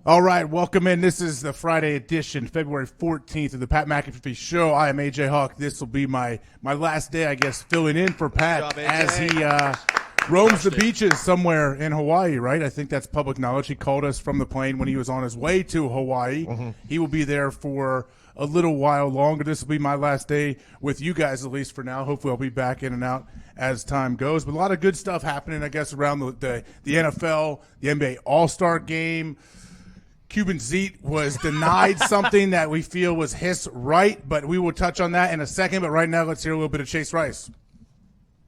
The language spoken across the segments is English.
All right, welcome in. This is the Friday edition, February 14th of the Pat McAfee Show. I am AJ Hawk. This will be my last day, I guess, filling in for Pat as he roams the beaches somewhere in Hawaii, right? I think that's public knowledge. He called us from the plane when he was on his way to Hawaii. Mm-hmm. He will be there for a little while longer. This will be my last day with you guys, at least for now. Hopefully I'll be back in and out as time goes. But a lot of good stuff happening, I guess, around the NFL, the NBA All-Star Game. Cuban Zeke was denied something that we feel was his right, but we will touch on that in a second. But right now, let's hear a little bit of Chase Rice.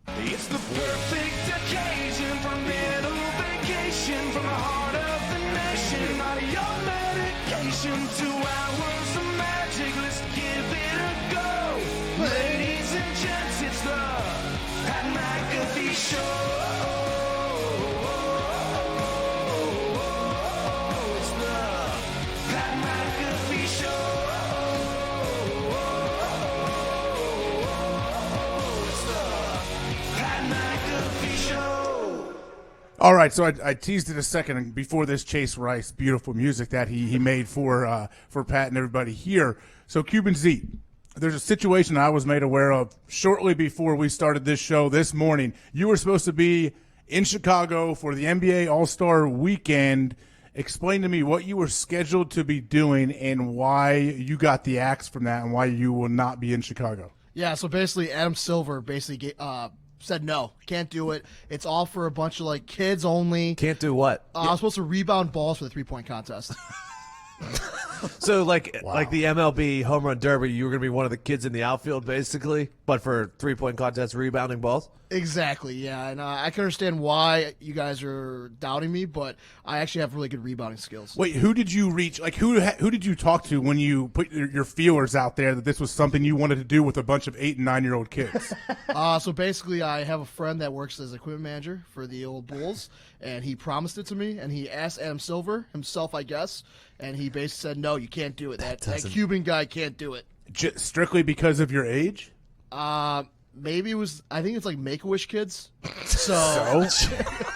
It's the perfect occasion for mental vacation from the heart of the nation. Not your medication, 2 hours of magic. Let's give it a go. Ladies and gents, it's the Pat McAfee Show. All right, so I teased it a second before this Chase Rice beautiful music that he made for Pat and everybody here. So Cuban Zeke, there's a situation I was made aware of shortly before we started this show this morning. You were supposed to be in Chicago for the NBA All-Star Weekend. Explain to me what you were scheduled to be doing and why you got the axe from that and why you will not be in Chicago. Yeah, so basically Adam Silver said no, can't do it. It's all for a bunch of like kids only. Can't do what? I was supposed to rebound balls for the 3-point contest. So like the MLB home run derby, you were gonna be one of the kids in the outfield basically, but for 3-point contest rebounding balls. Exactly, yeah, and I can understand why you guys are doubting me, but I actually have really good rebounding skills. Wait, who did you reach? Like, who did you talk to when you put your feelers out there that this was something you wanted to do with a bunch of 8- and 9-year-old kids? So basically, I have a friend that works as equipment manager for the old Bulls, and he promised it to me, and he asked Adam Silver himself, I guess, and he basically said, no, you can't do it. That Cuban guy can't do it. Strictly because of your age? Maybe it was. I think it's like Make-A-Wish kids. So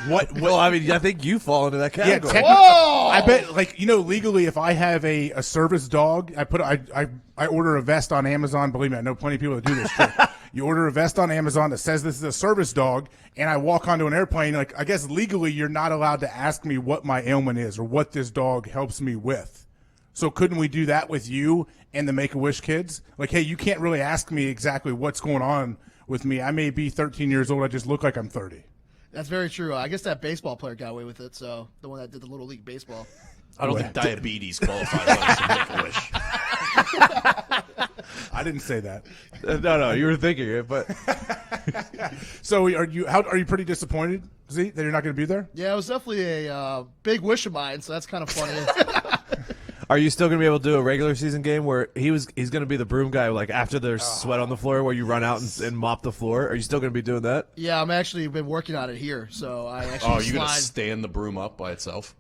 what? Well, I mean, I think you fall into that category. Yeah, I bet, like, legally, if I have a service dog, I order a vest on Amazon. Believe me, I know plenty of people that do this trick. You order a vest on Amazon that says this is a service dog, and I walk onto an airplane. Like, I guess legally, you're not allowed to ask me what my ailment is or what this dog helps me with. So couldn't we do that with you and the Make-A-Wish kids? Like, hey, you can't really ask me exactly what's going on with me. I may be 13 years old. I just look like I'm 30. That's very true. I guess that baseball player got away with it, so the one that did the Little League Baseball. I don't think diabetes qualifies as a Make-A-Wish. I didn't say that. No, you were thinking it, but So are you pretty disappointed, Z, that you're not going to be there? Yeah, it was definitely a big wish of mine, so that's kind of funny. Are you still going to be able to do a regular season game where he's going to be the broom guy, like after there's sweat on the floor where you run out and mop the floor? Are you still going to be doing that? Yeah, I'm actually been working on it here, so I actually Oh, you're going to stand the broom up by itself?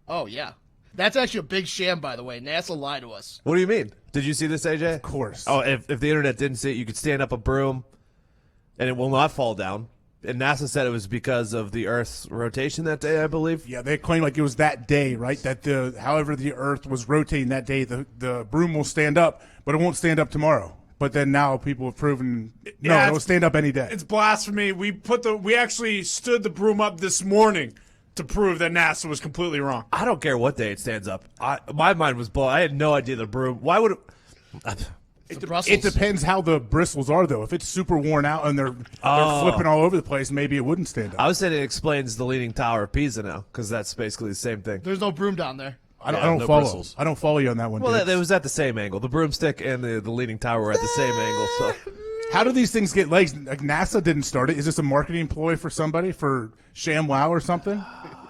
Oh, yeah. That's actually a big sham, by the way. NASA lied to us. What do you mean? Did you see this, AJ? Of course. Oh, if the internet didn't see it, you could stand up a broom and it will not fall down. And NASA said it was because of the Earth's rotation that day, I believe. Yeah, they claimed like it was that day, right? That however the Earth was rotating that day, the broom will stand up, but it won't stand up tomorrow. But then now people have proven it will stand up any day. It's blasphemy. We actually stood the broom up this morning to prove that NASA was completely wrong. I don't care what day it stands up. My mind was blown. I had no idea the broom. Why would it? It depends how the bristles are, though. If it's super worn out and they're flipping all over the place, maybe it wouldn't stand up. I was saying it explains the Leaning Tower of Pisa now, because that's basically the same thing. There's no broom down there. I don't no follow. bristles. I don't follow you on that one. Well, it was at the same angle. The broomstick and the Leaning Tower were at the same angle. So, how do these things get legs? Like, NASA didn't start it. Is this a marketing ploy for somebody, for ShamWow or something?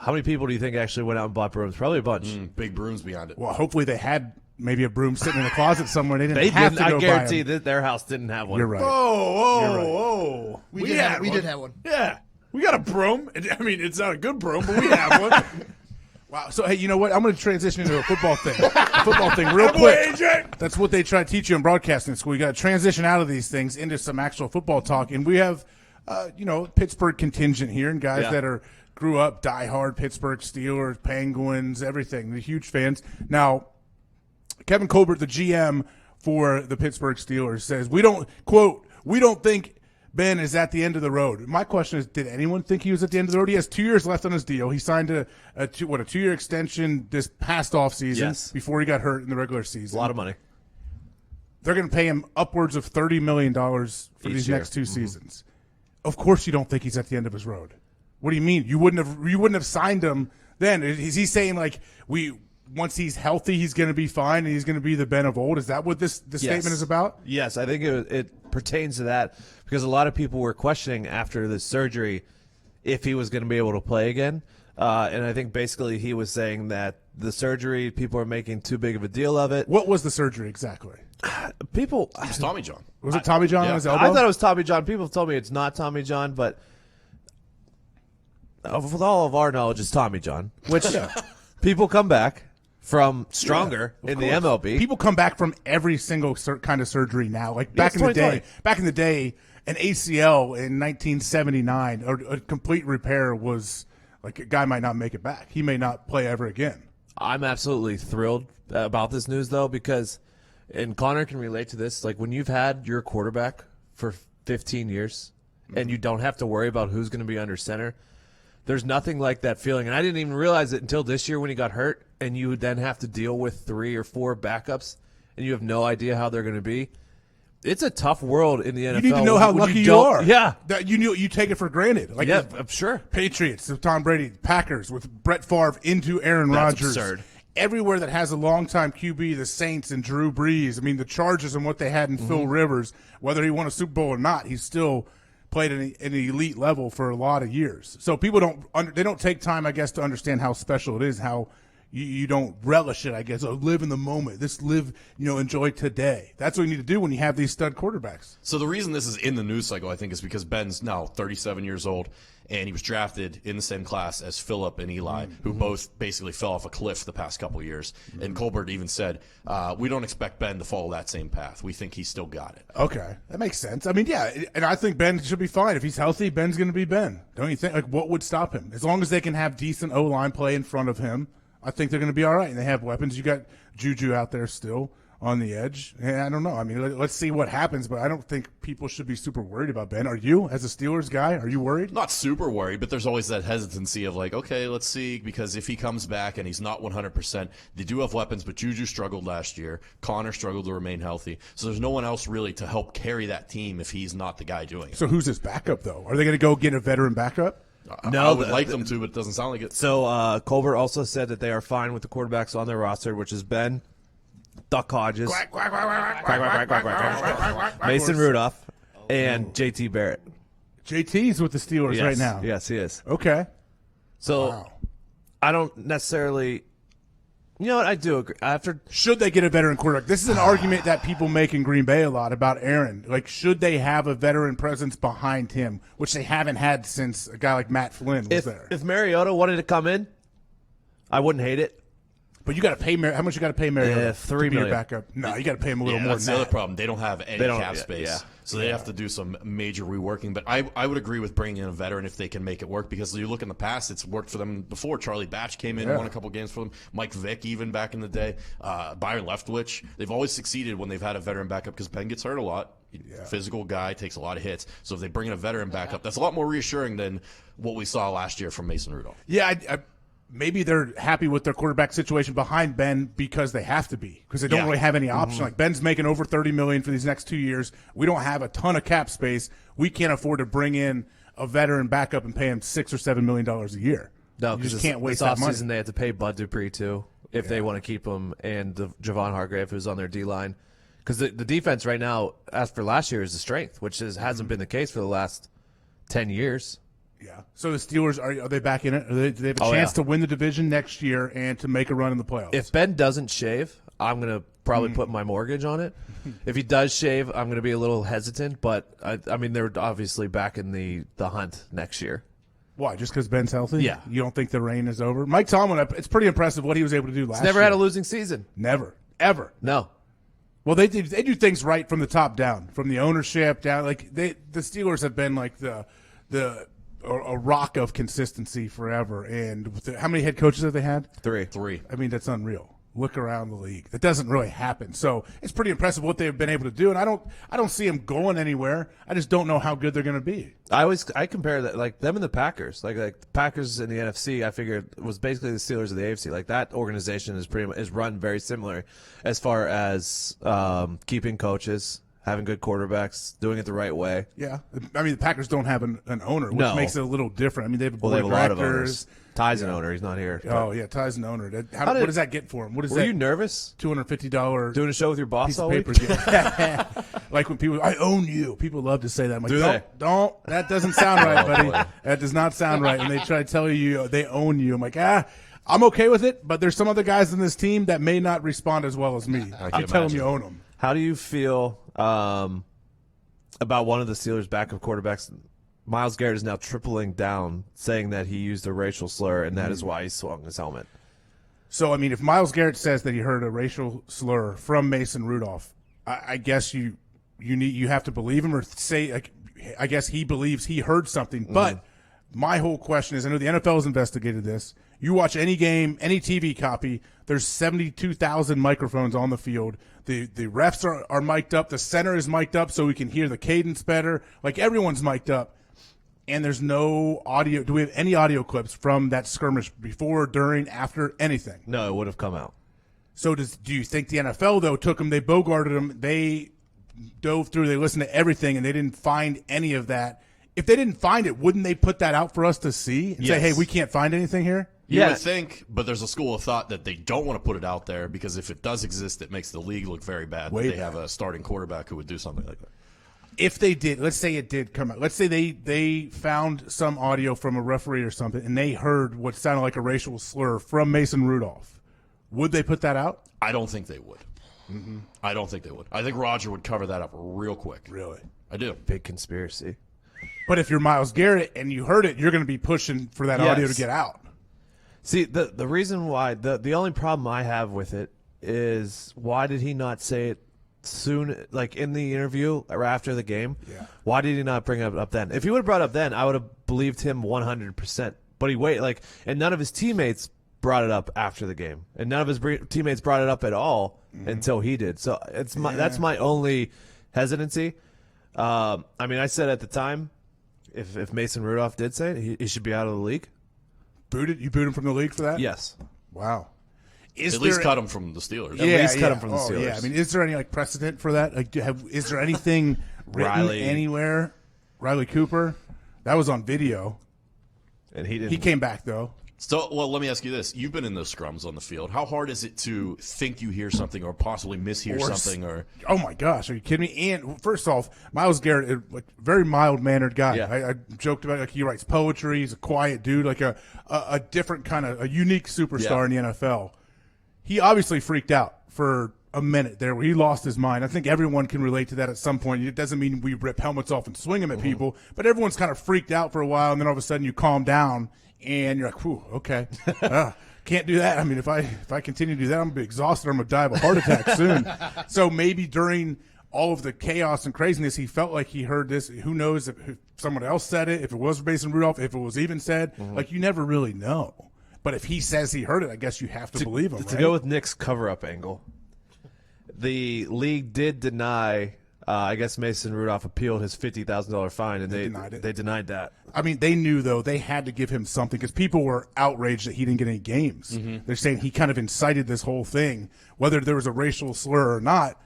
how many people do you think actually went out and bought brooms? Probably a bunch. Big brooms behind it. Well, hopefully they had maybe a broom sitting in a closet somewhere. They didn't They have didn't. to go I guarantee buy 'em. that their house didn't have one. You're right. Oh. We did have one. Yeah. We got a broom. I mean, it's not a good broom, but we have one. Wow. So, hey, you know what? I'm going to transition into a football thing. Real quick. AJ. That's what they try to teach you in broadcasting school. You got to transition out of these things into some actual football talk. And we have, Pittsburgh contingent here and guys that are grew up diehard Pittsburgh Steelers, Penguins, everything. They're huge fans. Now, Kevin Colbert, the GM for the Pittsburgh Steelers, says, we don't think Ben is at the end of the road. My question is, did anyone think he was at the end of the road? He has 2 years left on his deal. He signed a 2-year extension this past offseason before he got hurt in the regular season. A lot of money. They're going to pay him upwards of $30 million for these next 2 seasons. Of course you don't think he's at the end of his road. What do you mean? You wouldn't have signed him then. Is he saying like once he's healthy, he's going to be fine and he's going to be the Ben of old? Is that what this statement is about? Yes, I think it pertains to that because a lot of people were questioning after the surgery if he was going to be able to play again. And I think basically he was saying that the surgery, people are making too big of a deal of it. What was the surgery exactly? People, It was Tommy John. Was it Tommy John on his elbow? I thought it was Tommy John. People have told me it's not Tommy John, but with all of our knowledge, it's Tommy John, which people come back from stronger in the MLB. People come back from every single kind of surgery now. Like back in the day, an ACL in 1979 or a complete repair was like a guy might not make it back. He may not play ever again. I'm absolutely thrilled about this news, though, because, and Connor can relate to this, like when you've had your quarterback for 15 years and you don't have to worry about who's going to be under center, there's nothing like that feeling. And I didn't even realize it until this year when he got hurt, and you would then have to deal with 3 or 4 backups, and you have no idea how they're going to be. It's a tough world in the NFL. You need to know how lucky you are. Yeah. That you take it for granted. Like I'm sure. Patriots, Tom Brady, Packers with Brett Favre into Aaron Rodgers. Absurd. Everywhere that has a longtime QB, the Saints and Drew Brees. I mean, the Chargers and what they had in Phil Rivers, whether he won a Super Bowl or not, he's still played at an elite level for a lot of years. So people don't take time, I guess, to understand how special it is, how you don't relish it, I guess. Live in the moment. Enjoy today. That's what you need to do when you have these stud quarterbacks. So the reason this is in the news cycle, I think, is because Ben's now 37 years old, and he was drafted in the same class as Phillip and Eli, who both basically fell off a cliff the past couple of years. And Colbert even said, we don't expect Ben to follow that same path. We think he's still got it. Okay, that makes sense. I mean, yeah, and I think Ben should be fine. If he's healthy, Ben's going to be Ben. Don't you think? Like, what would stop him? As long as they can have decent O-line play in front of him, I think they're going to be all right. And they have weapons. You got Juju out there still on the edge. And I don't know. I mean, let's see what happens, but I don't think people should be super worried about Ben. Are you, as a Steelers guy, are you worried? Not super worried, but there's always that hesitancy of like, okay, let's see, because if he comes back and he's not 100%, they do have weapons, but Juju struggled last year. Connor struggled to remain healthy. So there's no one else really to help carry that team if he's not the guy doing it. So who's his backup, though? Are they going to go get a veteran backup? No, I would like them to, but it doesn't sound like it. So Colbert also said that they are fine with the quarterbacks on their roster, which is Ben, Duck Hodges, Mason Rudolph, and JT Barrett. JT's with the Steelers right now. Yes, he is. Okay. So I don't necessarily – you know what? I do agree. Should they get a veteran quarterback? This is an argument that people make in Green Bay a lot about Aaron. Like, should they have a veteran presence behind him, which they haven't had since a guy like Matt Flynn was there? If Mariota wanted to come in, I wouldn't hate it. But you got to pay how much you got to pay Mariota $3 to be your million. backup? No, you got to pay him a little more that's than the that. other problem. They don't have any cap space. So they have to do some major reworking. But I would agree with bringing in a veteran if they can make it work, because you look in the past, it's worked for them before. Charlie Batch came in and won a couple games for them. Mike Vick even back in the day. Byron Leftwich. They've always succeeded when they've had a veteran backup because Ben gets hurt a lot. Physical guy, takes a lot of hits. So if they bring in a veteran backup, that's a lot more reassuring than what we saw last year from Mason Rudolph. Yeah, maybe they're happy with their quarterback situation behind Ben because they have to be, because they don't really have any option. Like, Ben's making over $30 million for these next 2 years. We don't have a ton of cap space. We can't afford to bring in a veteran backup and pay him $6 or $7 million a year. No, you just can't waste that money. This offseason they have to pay Bud Dupree too if they want to keep him, and Javon Hargrave, who's on their D-line. Because the defense right now, as for last year, is a strength, which hasn't been the case for the last 10 years. Yeah. So the Steelers, are they back in it? Do they have a chance to win the division next year and to make a run in the playoffs? If Ben doesn't shave, I'm going to probably put my mortgage on it. If he does shave, I'm going to be a little hesitant. But, I mean, they're obviously back in the hunt next year. Why? Just because Ben's healthy? Yeah. You don't think the reign is over? Mike Tomlin, it's pretty impressive what he was able to do last year. He's never had a losing season. Never. Ever. No. Well, they do things right from the top down, from the ownership down. Like, the Steelers have been like the a rock of consistency forever. And how many head coaches have they had? Three. I mean, that's unreal. Look around the league. That doesn't really happen. So it's pretty impressive what they've been able to do. And I don't see them going anywhere. I just don't know how good they're going to be. I compare that, like, them and the Packers. Like the Packers in the NFC, I figured was basically the Steelers of the AFC. Like, that organization is run very similar as far as keeping coaches, having good quarterbacks, doing it the right way. Yeah. I mean, the Packers don't have an owner, which makes it a little different. I mean, they have a board they have of a lot of directors. owners. Ty's an owner. He's not here. Oh, yeah, Ty's an owner. What does that get for him? What is Were that? you nervous $250 doing a show with your boss piece all of week? paper. Like when people, I own you. People love to say that. I'm like, Do they? don't. That doesn't sound right, buddy. That does not sound right. And they try to tell you they own you. I'm like, I'm okay with it, but there's some other guys in this team that may not respond as well as me. You tell them you own them. How do you feel about one of the Steelers' backup quarterbacks? Myles Garrett is now tripling down, saying that he used a racial slur, and that is why he swung his helmet. So, I mean, if Myles Garrett says that he heard a racial slur from Mason Rudolph, I guess you have to believe him or say, like, I guess he believes he heard something. But my whole question is, I know the NFL has investigated this. You watch any game, any TV copy, there's 72,000 microphones on the field. The refs are mic'd up. The center is mic'd up so we can hear the cadence better. Like, everyone's mic'd up. And there's no audio. Do we have any audio clips from that skirmish before, during, after, anything? No, it would have come out. So do you think the NFL, though, took them, they bogarted them, they dove through, they listened to everything, and they didn't find any of that? If they didn't find it, wouldn't they put that out for us to see and say, hey, we can't find anything here? You would think, but there's a school of thought that they don't want to put it out there because if it does exist, it makes the league look very bad. That they have a starting quarterback who would do something like that. If they did, let's say it did come out. Let's say they found some audio from a referee or something, and they heard what sounded like a racial slur from Mason Rudolph. Would they put that out? I don't think they would. I don't think they would. I think Roger would cover that up real quick. Really? I do. Big conspiracy. But if you're Myles Garrett and you heard it, you're going to be pushing for that audio to get out. See, the reason why, the only problem I have with it is why did he not say it soon, like in the interview or after the game? Yeah. Why did he not bring it up then? If he would have brought it up then, I would have believed him 100%. But he waited, and none of his teammates brought it up after the game, and none of his teammates brought it up at all until he did. So that's my only hesitancy. I mean, I said at the time, if Mason Rudolph did say it, he should be out of the league. You booed him from the league for that? Yes. Wow. At least cut him from the Steelers. At least cut him from the Steelers. Yeah. I mean, is there any precedent for that? Like, is there anything written anywhere? Riley Cooper, that was on video, and he didn't. He came back though. So, well, let me ask you this: you've been in those scrums on the field. How hard is it to think you hear something or possibly mishear something? Or oh my gosh, are you kidding me? And first off, Myles Garrett, very mild mannered guy. Yeah. I joked about he writes poetry. He's a quiet dude, like a different kind of a unique superstar in the NFL. He obviously freaked out for a minute there where he lost his mind. I think everyone can relate to that at some point. It doesn't mean we rip helmets off and swing them at people, but everyone's kind of freaked out for a while, and then all of a sudden you calm down and you're like, whew, okay. Can't do that. I mean, if I continue to do that, I'm going to be exhausted. I'm going to die of a heart attack soon. So maybe during all of the chaos and craziness, he felt like he heard this. Who knows if someone else said it, if it was Mason Rudolph, if it was even said. Like, you never really know. But if he says he heard it, I guess you have to believe him, To go with Nick's cover-up angle, the league did deny, I guess Mason Rudolph appealed his $50,000 fine, and they denied it. They denied that. I mean, they knew, though, they had to give him something because people were outraged that he didn't get any games. They're saying he kind of incited this whole thing, whether there was a racial slur or not.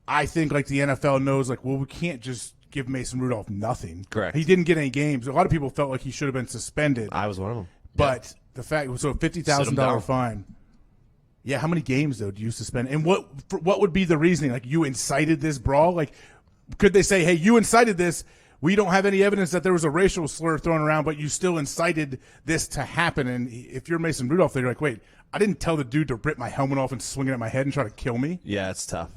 I think, like, the NFL knows, like, well, we can't just give Mason Rudolph nothing. Correct. He didn't get any games. A lot of people felt like he should have been suspended. I was one of them. But the fact, so a $50,000 fine. Yeah, how many games, though, do you suspend? And what would be the reasoning? Like, you incited this brawl? Like, could they say, hey, you incited this. We don't have any evidence that there was a racial slur thrown around, but you still incited this to happen. And if you're Mason Rudolph, they're like, wait, I didn't tell the dude to rip my helmet off and swing it at my head and try to kill me. Yeah, it's tough.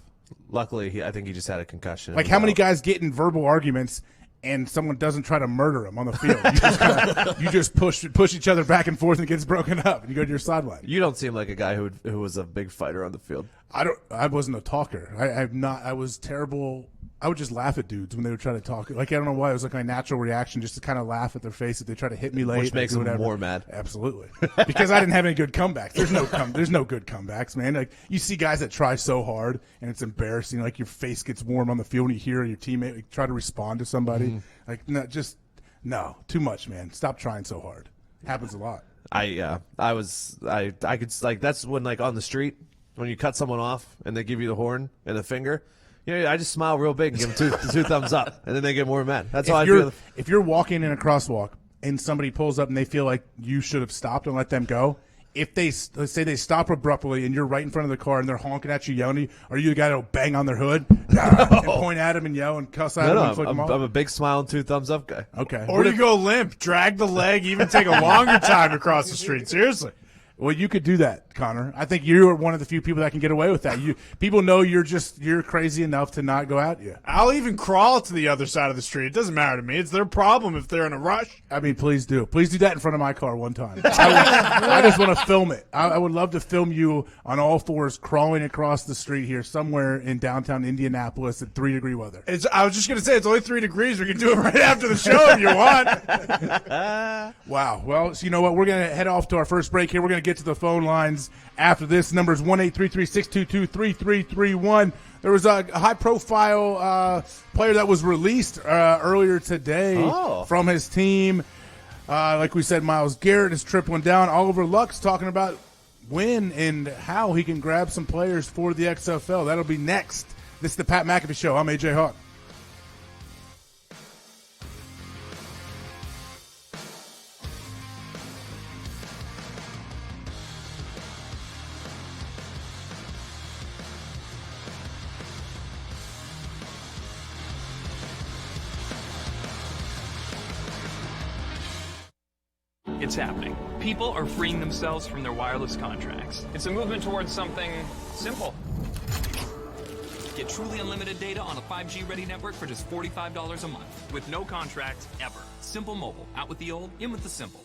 Luckily, I think he just had a concussion. Like, how many guys get in verbal arguments and someone doesn't try to murder him on the field? You just push each other back and forth and it gets broken up and you go to your sideline. You don't seem like a guy who was a big fighter on the field. I wasn't a talker. I was terrible I would just laugh at dudes when they would try to talk. Like, I don't know why. It was like my natural reaction just to kind of laugh at their face if they try to hit me late. Which makes them more mad. Absolutely. Because I didn't have any good comebacks. There's no good comebacks, man. Like, you see guys that try so hard, and it's embarrassing. Like, your face gets warm on the field when you hear your teammate like, try to respond to somebody. Like, no, too much, man. Stop trying so hard. Happens a lot. I could like that's when like on the street when you cut someone off and they give you the horn and the finger. I just smile real big and give them two thumbs up, and then they get more mad. That's how I feel. If you're walking in a crosswalk and somebody pulls up and they feel like you should have stopped and let them go, if let's say they stop abruptly and you're right in front of the car and they're honking at you, yelling at you, are you the guy that'll bang on their hood and point at them and yell and cuss at them and flick them off? I'm a big smile and two thumbs up guy. Okay. Or you go limp, drag the leg, even take a longer time to cross the street. Seriously. Well, you could do that, Connor. I think you're one of the few people that can get away with that. People know you're crazy enough to not go at you. I'll even crawl to the other side of the street. It doesn't matter to me. It's their problem if they're in a rush. I mean, please do. Please do that in front of my car one time. I just want to film it. I would love to film you on all fours crawling across the street here somewhere in downtown Indianapolis at 3-degree weather. I was just going to say, it's only 3 degrees. We can do it right after the show if you want. Wow. Well, so you know what? We're going to head off to our first break here. We're going to get to the phone lines after this. Numbers 1-833-622-3331. There was a high-profile player that was released earlier today from his team. Like we said, Myles Garrett is tripling down. Oliver Luck's talking about when and how he can grab some players for the XFL. That'll be next. This is the Pat McAfee Show. I'm AJ Hawk. It's happening. People are freeing themselves from their wireless contracts. It's a movement towards something simple. Get truly unlimited data on a 5G-ready network for just $45 a month, with no contract ever. Simple Mobile. Out with the old, in with the simple.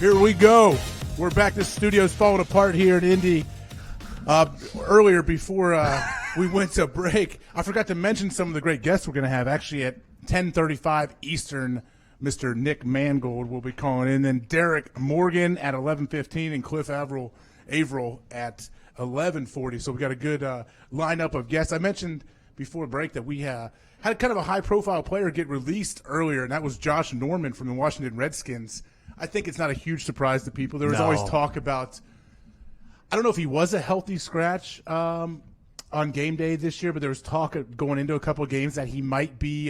Here we go. We're back. The studio's falling apart here in Indy. Earlier, before we went to break, I forgot to mention some of the great guests we're going to have. Actually, at 10:35 Eastern, Mr. Nick Mangold will be calling in. Then Derek Morgan at 11:15 and Cliff Avril at 11:40. So we got a good lineup of guests. I mentioned before break that we had kind of a high-profile player get released earlier, and that was Josh Norman from the Washington Redskins. I think it's not a huge surprise to people. There was always talk about, I don't know if he was a healthy scratch on game day this year, but there was talk of going into a couple of games that he might be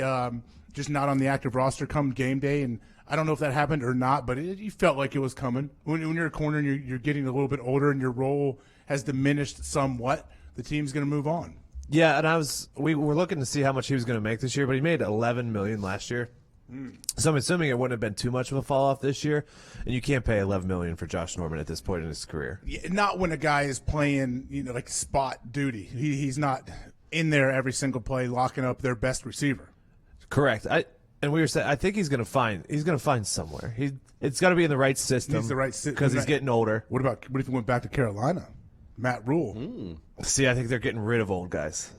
just not on the active roster come game day. And I don't know if that happened or not, but you felt like it was coming. When you're a corner and you're getting a little bit older and your role has diminished somewhat, the team's going to move on. Yeah, and we were looking to see how much he was going to make this year, but he made $11 million last year. So I'm assuming it wouldn't have been too much of a fall off this year, and you can't pay $11 million for Josh Norman at this point in his career. Yeah, not when a guy is playing, like spot duty. He's not in there every single play locking up their best receiver. Correct. And we were saying I think he's going to find somewhere. It's got to be in the right system. He's the right system because he's getting older. What if he went back to Carolina? Matt Rule. See, I think they're getting rid of old guys.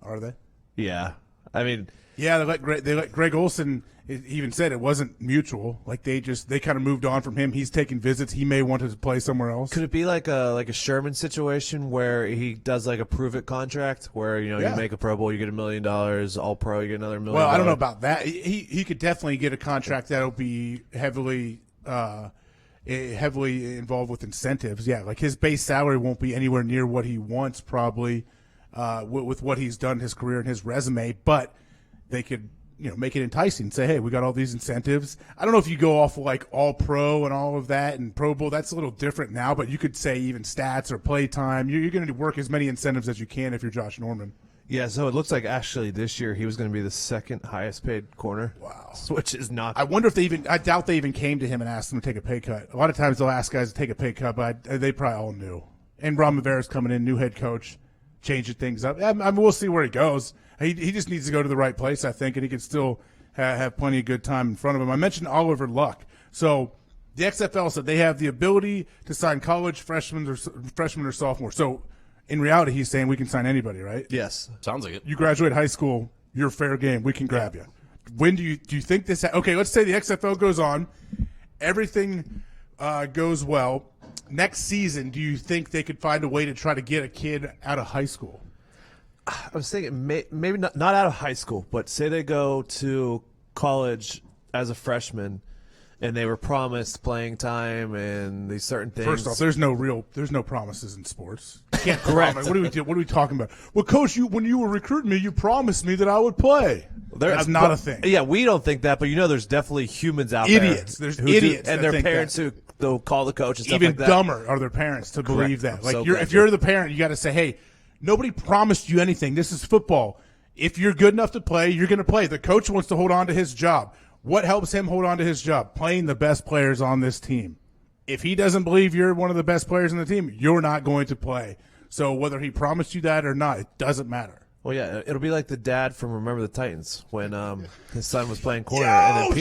Are they? Yeah. I mean, yeah, they let Greg Olsen. He even said it wasn't mutual. Like they kind of moved on from him. He's taking visits. He may want to play somewhere else. Could it be like a Sherman situation where he does like a prove it contract where you make a Pro Bowl, you get $1 million, All Pro, you get another $1 million. Well, I don't know about that. He could definitely get a contract that'll be heavily involved with incentives. Yeah, like his base salary won't be anywhere near what he wants probably with what he's done in his career and his resume, but they could make it enticing. Say, hey, we got all these incentives. I don't know if you go off like All Pro and all of that and Pro Bowl. That's a little different now, but you could say even stats or play time. You're going to work as many incentives as you can if you're Josh Norman. Yeah, so it looks like actually this year he was going to be the second highest paid corner. Wow. Which is not. I wonder if I doubt they even came to him and asked him to take a pay cut. A lot of times they'll ask guys to take a pay cut, but they probably all knew. And Ron Rivera's coming in, new head coach, changing things up. I mean, we'll see where he goes. He just needs to go to the right place, I think, and he can still have plenty of good time in front of him. I mentioned Oliver Luck. So the XFL said they have the ability to sign college freshmen or sophomore. So in reality, he's saying we can sign anybody, right? Yes. Sounds like it. You graduate high school, you're fair game. We can grab you. When do you think this? Okay, let's say the XFL goes on, everything goes well. Next season, do you think they could find a way to try to get a kid out of high school? I was thinking maybe not out of high school, but say they go to college as a freshman and they were promised playing time and these certain things. First off, there's no promises in sports. You can't correct. What are we talking about? Well, Coach, when you were recruiting me, you promised me that I would play. That's not a thing. Yeah, we don't think that, but there's definitely humans out idiots. there. There's idiots, and their parents who they'll call the coach and stuff even like that. Dumber are their parents to believe that. Like So if you're the parent, you got to say, hey, nobody promised you anything. This is football. If you're good enough to play, you're going to play. The coach wants to hold on to his job. What helps him hold on to his job? Playing the best players on this team. If he doesn't believe you're one of the best players on the team, you're not going to play. So whether he promised you that or not, it doesn't matter. Well, yeah, it'll be like the dad from Remember the Titans when his son was playing corner, and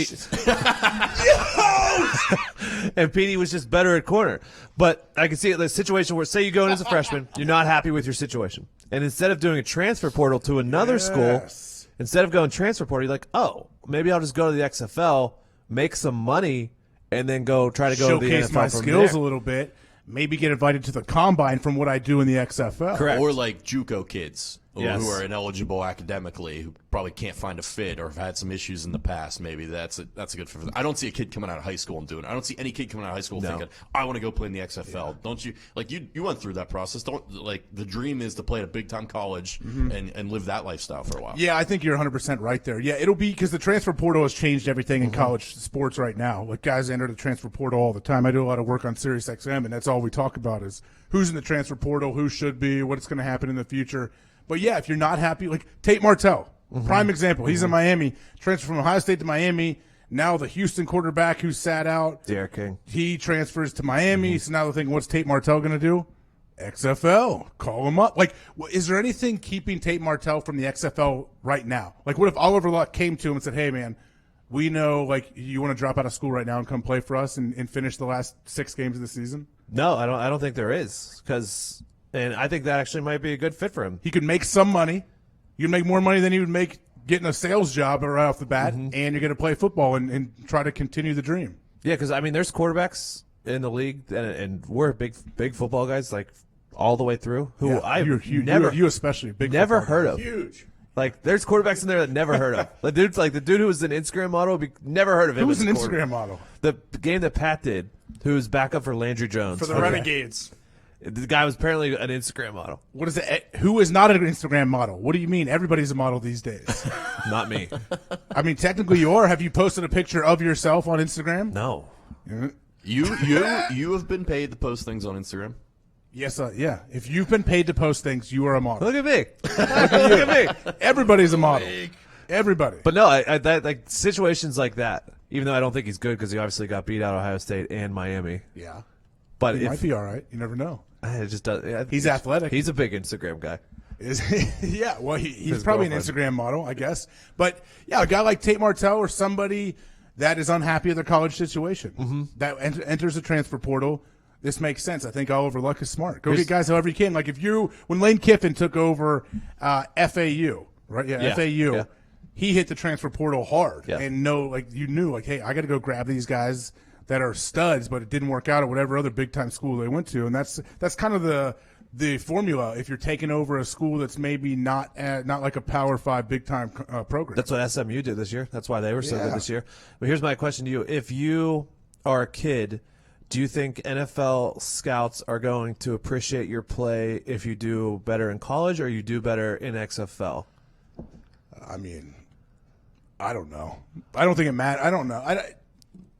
then Petey was just better at corner. But I can see the situation where, say you go in as a freshman, you're not happy with your situation, and instead of doing a transfer portal to another school, instead of going transfer portal, you're like, oh, maybe I'll just go to the XFL, make some money, and then try to go to the NFL showcase my from skills there. A little bit. Maybe get invited to the combine from what I do in the XFL. Correct. Or like JUCO kids who are ineligible academically, who probably can't find a fit or have had some issues in the past. Maybe that's a good fit for them. I don't see a kid coming out of high school and doing it. I don't see any kid coming out of high school thinking, I want to go play in the XFL. Yeah. Don't you? Like you went through that process. The dream is to play at a big time college and live that lifestyle for a while. Yeah, I think you're 100% right there. Yeah, it'll be because the transfer portal has changed everything in college sports right now. Like guys enter the transfer portal all the time. I do a lot of work on SiriusXM, and that's all we talk about is who's in the transfer portal, who should be, what's going to happen in the future. But yeah, if you're not happy, like Tate Martell, prime example. He's in Miami, transferred from Ohio State to Miami. Now the Houston quarterback who sat out, Derek King, he transfers to Miami. So now they're thinking, what's Tate Martell going to do? XFL, call him up. Like, is there anything keeping Tate Martell from the XFL right now? Like, what if Oliver Luck came to him and said, hey, man, we know, like, you want to drop out of school right now and come play for us and finish the last 6 games of the season? No, I don't think there is, and I think that actually might be a good fit for him. He could make some money. You'd make more money than he would make getting a sales job right off the bat, and you're going to play football and try to continue the dream. Yeah, because, I mean, there's quarterbacks in the league, and we're big football guys, like, all the way through, who you especially big never football heard guy. of. Huge. Like, there's quarterbacks in there that never heard of. The dude who was an Instagram model, never heard of him. Who was as an a quarterback. Instagram model? The game that Pat did, who was backup for Landry Jones. For the Renegades. The guy was apparently an Instagram model. What is it? Who is not an Instagram model? What do you mean? Everybody's a model these days. Not me. I mean, technically you are. Have you posted a picture of yourself on Instagram? No. You have been paid to post things on Instagram? Yes, yeah. If you've been paid to post things, you are a model. Look at me. Look at me. Everybody's a model. Everybody. But no, I like situations like that. Even though I don't think he's good because he obviously got beat out Ohio State and Miami. Yeah. But He might be all right. You never know. it just does. He's athletic. He's a big Instagram guy. Yeah, well, he's His probably an girlfriend. Instagram model, I guess. But, yeah, a guy like Tate Martell or somebody that is unhappy with their college situation that enters the transfer portal, this makes sense. I think Oliver Luck is smart. Go get guys however you can. Like when Lane Kiffin took over FAU, right? Yeah, FAU. Yeah. He hit the transfer portal hard, Yeah. and you knew, like, hey, I got to go grab these guys that are studs, but it didn't work out at whatever other big time school they went to, and that's kind of the formula if you're taking over a school that's maybe not like a Power 5 big time program. That's what SMU did this year. That's why they were so good this year. But here's my question to you: if you are a kid, do you think NFL scouts are going to appreciate your play if you do better in college or you do better in XFL? I mean, I don't know. I don't think it matters. I don't know. I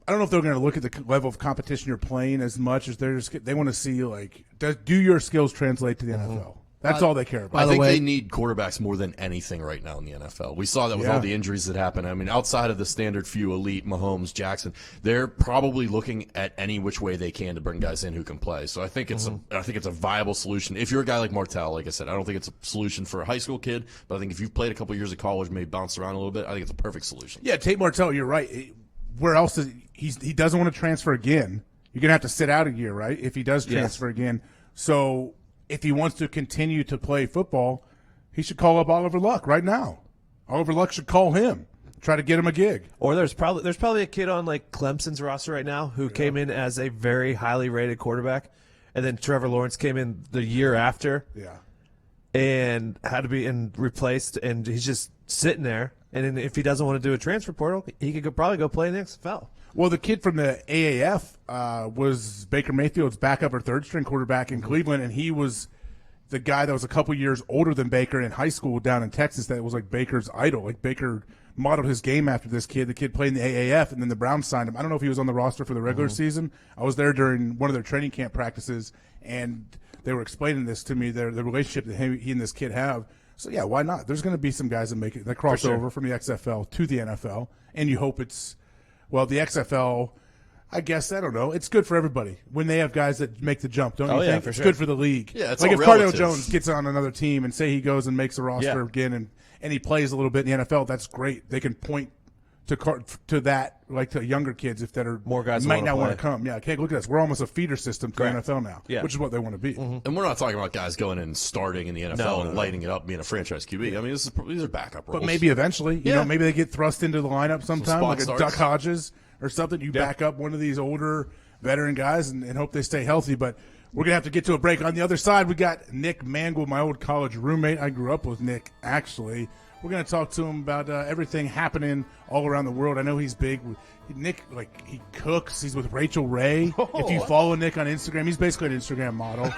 don't know if they're going to look at the level of competition you're playing as much as they want to see, like, do your skills translate to the NFL? That's all they care about. I think they need quarterbacks more than anything right now in the NFL. We saw that with all the injuries that happened. I mean, outside of the standard few elite, Mahomes, Jackson, they're probably looking at any which way they can to bring guys in who can play. So I think it's a viable solution. If you're a guy like Martell, like I said, I don't think it's a solution for a high school kid, but I think if you've played a couple years of college, maybe bounced around a little bit, I think it's a perfect solution. Yeah, Tate Martell, you're right. Where else is he doesn't want to transfer again. You're going to have to sit out a year, right, if he does transfer again. So if he wants to continue to play football, he should call up Oliver Luck right now. Oliver Luck should call him, try to get him a gig. Or there's probably a kid on like Clemson's roster right now who came in as a very highly rated quarterback, and then Trevor Lawrence came in the year after, and had to be replaced, and he's just sitting there. And then if he doesn't want to do a transfer portal, he could probably go play in the XFL. Well, the kid from the AAF was Baker Mayfield's backup or third-string quarterback in Cleveland, and he was the guy that was a couple years older than Baker in high school down in Texas that was like Baker's idol. Like Baker modeled his game after this kid. The kid played in the AAF, and then the Browns signed him. I don't know if he was on the roster for the regular season. I was there during one of their training camp practices, and they were explaining this to me, the relationship that he and this kid have. So, yeah, why not? There's going to be some guys that cross over from the XFL to the NFL, and you hope it's – well, the XFL, I guess, I don't know. It's good for everybody when they have guys that make the jump, don't you think? For it's sure. good for the league. Yeah, it's like all if Cardale relative. Jones gets on another team and say he goes and makes a roster again and he plays a little bit in the NFL, that's great. They can point to that, like to younger kids if that are More guys might wanna not want to play. come. Yeah, okay, look at us. We're almost a feeder system to the NFL now, which is what they want to be. And we're not talking about guys going and starting in the NFL and lighting it up, being a franchise QB. I mean, these are backup roles. But maybe eventually, you know, maybe they get thrust into the lineup sometime, spot like a starts. Duck Hodges or something. You back up one of these older veteran guys and hope they stay healthy. But we're going to have to get to a break. On the other side, we got Nick Mangold, my old college roommate. I grew up with Nick, actually. We're going to talk to him about everything happening all around the world. I know he's big. Nick, like, he cooks. He's with Rachel Ray. If you follow Nick on Instagram, he's basically an Instagram model.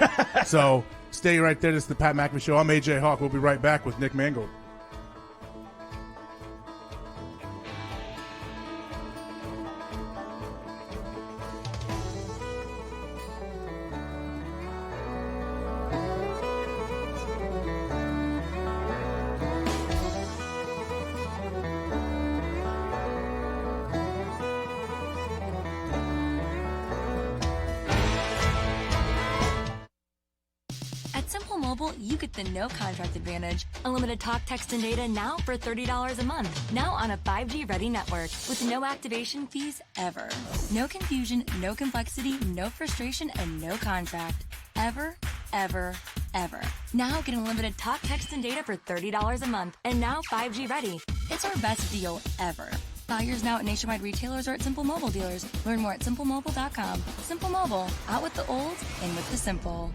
So stay right there. This is the Pat McAfee Show. I'm AJ Hawk. We'll be right back with Nick Mangold. you get the no contract advantage. Unlimited talk, text, and data now for $30 a month. Now on a 5G ready network with no activation fees ever. No confusion, no complexity, no frustration, and no contract. Ever, ever, ever. Now get unlimited talk, text, and data for $30 a month. And now 5G ready. It's our best deal ever. Buy yours now at nationwide retailers or at Simple Mobile dealers. Learn more at simplemobile.com. Simple Mobile. Out with the old, in with the simple.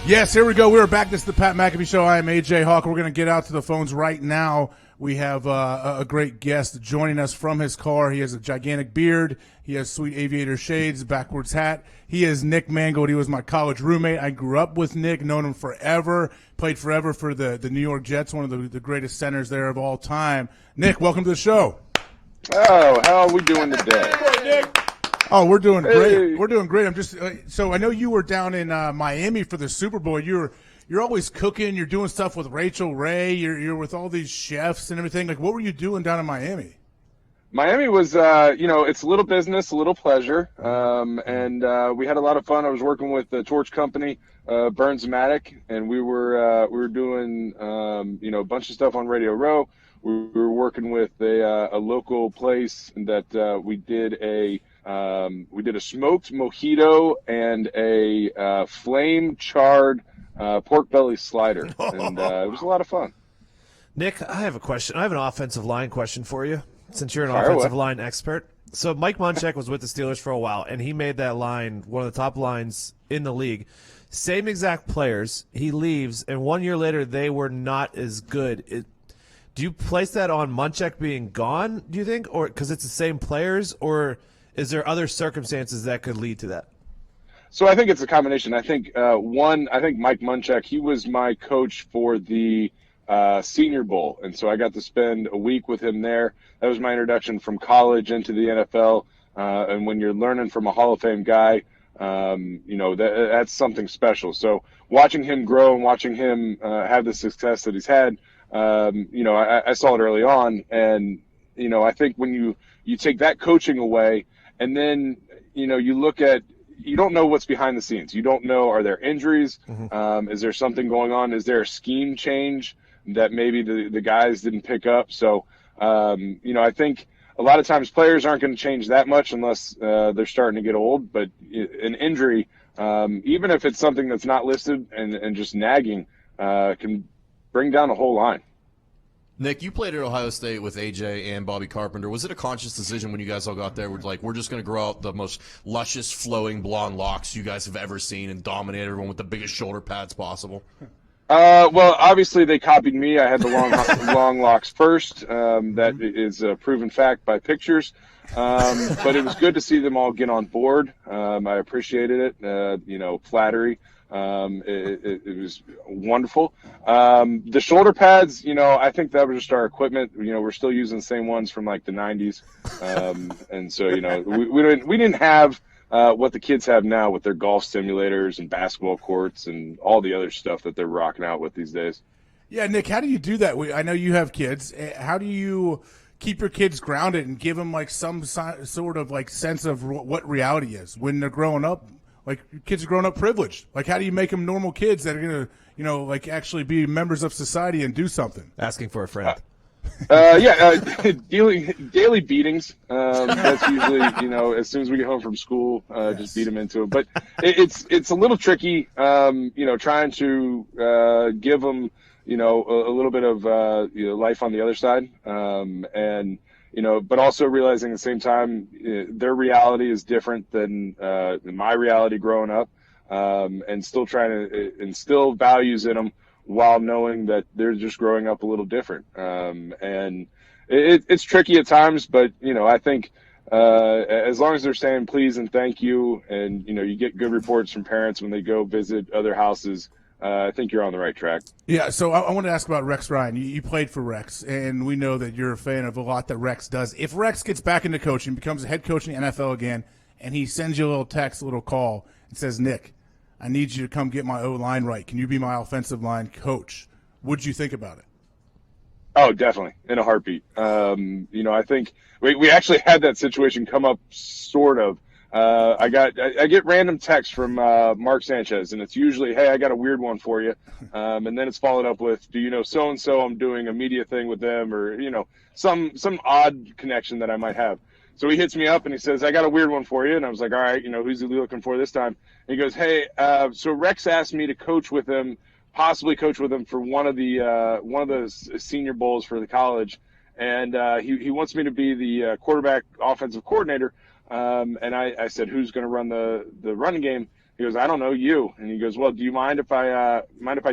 Yes, here we go. We're back. This is the Pat McAfee Show. I am AJ Hawk. We're going to get out to the phones right now. We have a great guest joining us from his car. He has a gigantic beard. He has sweet aviator shades, backwards hat. He is Nick Mangold. He was my college roommate. I grew up with Nick, known him forever, played forever for the New York Jets, one of the greatest centers there of all time. Nick, welcome to the show. Oh, how are we doing today? Oh, we're doing great. We're doing great. I'm just so I know you were down in Miami for the Super Bowl. You're always cooking. You're doing stuff with Rachel Ray. You're with all these chefs and everything. Like, what were you doing down in Miami? Miami was, it's a little business, a little pleasure, and we had a lot of fun. I was working with the torch company, Burns-Matic, and we were doing a bunch of stuff on Radio Row. We were working with a local place that we did a smoked mojito and a flame charred pork belly slider, and it was a lot of fun. Nick, I have a question. I have an offensive line question for you, since you're an Fire offensive away. line expert. So Mike Munchak was with the Steelers for a while, and he made that line one of the top lines in the league. Same exact players. He leaves, and 1 year later they were not as good. Do you place that on Munchak being gone, do you think, or because it's the same players, or is there other circumstances that could lead to that? So I think it's a combination. I think I think Mike Munchak, he was my coach for the Senior Bowl, and so I got to spend a week with him there. That was my introduction from college into the NFL, and when you're learning from a Hall of Fame guy, that's something special. So watching him grow and watching him have the success that he's had, I saw it early on, and I think when you take that coaching away, and then you look at, you don't know what's behind the scenes. You don't know, are there injuries? Mm-hmm. Is there something going on? Is there a scheme change that maybe the guys didn't pick up? So, I think a lot of times players aren't going to change that much unless they're starting to get old. But an injury, even if it's something that's not listed and just nagging, can bring down a whole line. Nick, you played at Ohio State with AJ and Bobby Carpenter. Was it a conscious decision when you guys all got there? We're just going to grow out the most luscious, flowing blonde locks you guys have ever seen and dominate everyone with the biggest shoulder pads possible? Well, obviously they copied me. I had the long locks first. That is a proven fact by pictures. But it was good to see them all get on board. I appreciated it. Flattery. It was wonderful. The shoulder pads, I think that was just our equipment. We're still using the same ones from like the 90s. And so, we didn't have what the kids have now with their golf simulators and basketball courts and all the other stuff that they're rocking out with these days. Yeah, Nick, how do you do that? I know you have kids. How do you keep your kids grounded and give them like some sort of like sense of what reality is when they're growing up? Like, kids are growing up privileged. Like, how do you make them normal kids that are going to, actually be members of society and do something? Asking for a friend. Daily beatings. That's usually, as soon as we get home from school, just beat them into it. But it's a little tricky, trying to give them, a little bit of life on the other side. But also realizing at the same time, their reality is different than my reality growing up, and still trying to instill values in them while knowing that they're just growing up a little different. And it's tricky at times, but, I think as long as they're saying please and thank you, and, you get good reports from parents when they go visit other houses, I think you're on the right track. Yeah, so I want to ask about Rex Ryan. You played for Rex, and we know that you're a fan of a lot that Rex does. If Rex gets back into coaching, becomes a head coach in the NFL again, and he sends you a little text, a little call, and says, Nick, I need you to come get my O-line right. Can you be my offensive line coach? Would you think about it? Oh, definitely, in a heartbeat. I think we actually had that situation come up, sort of. I get random texts from Mark Sanchez, and it's usually, hey, I got a weird one for you, and then it's followed up with, do you know so and so? I'm doing a media thing with them, or some odd connection that I might have. So he hits me up and he says, I got a weird one for you, and I was like, all right, who's he looking for this time? And he goes, hey, so Rex asked me to possibly coach with him for one of the Senior Bowls for the college, and he wants me to be the quarterback offensive coordinator. And I said, who's going to run the running game? He goes, I don't know, you. And he goes, well, do you mind if I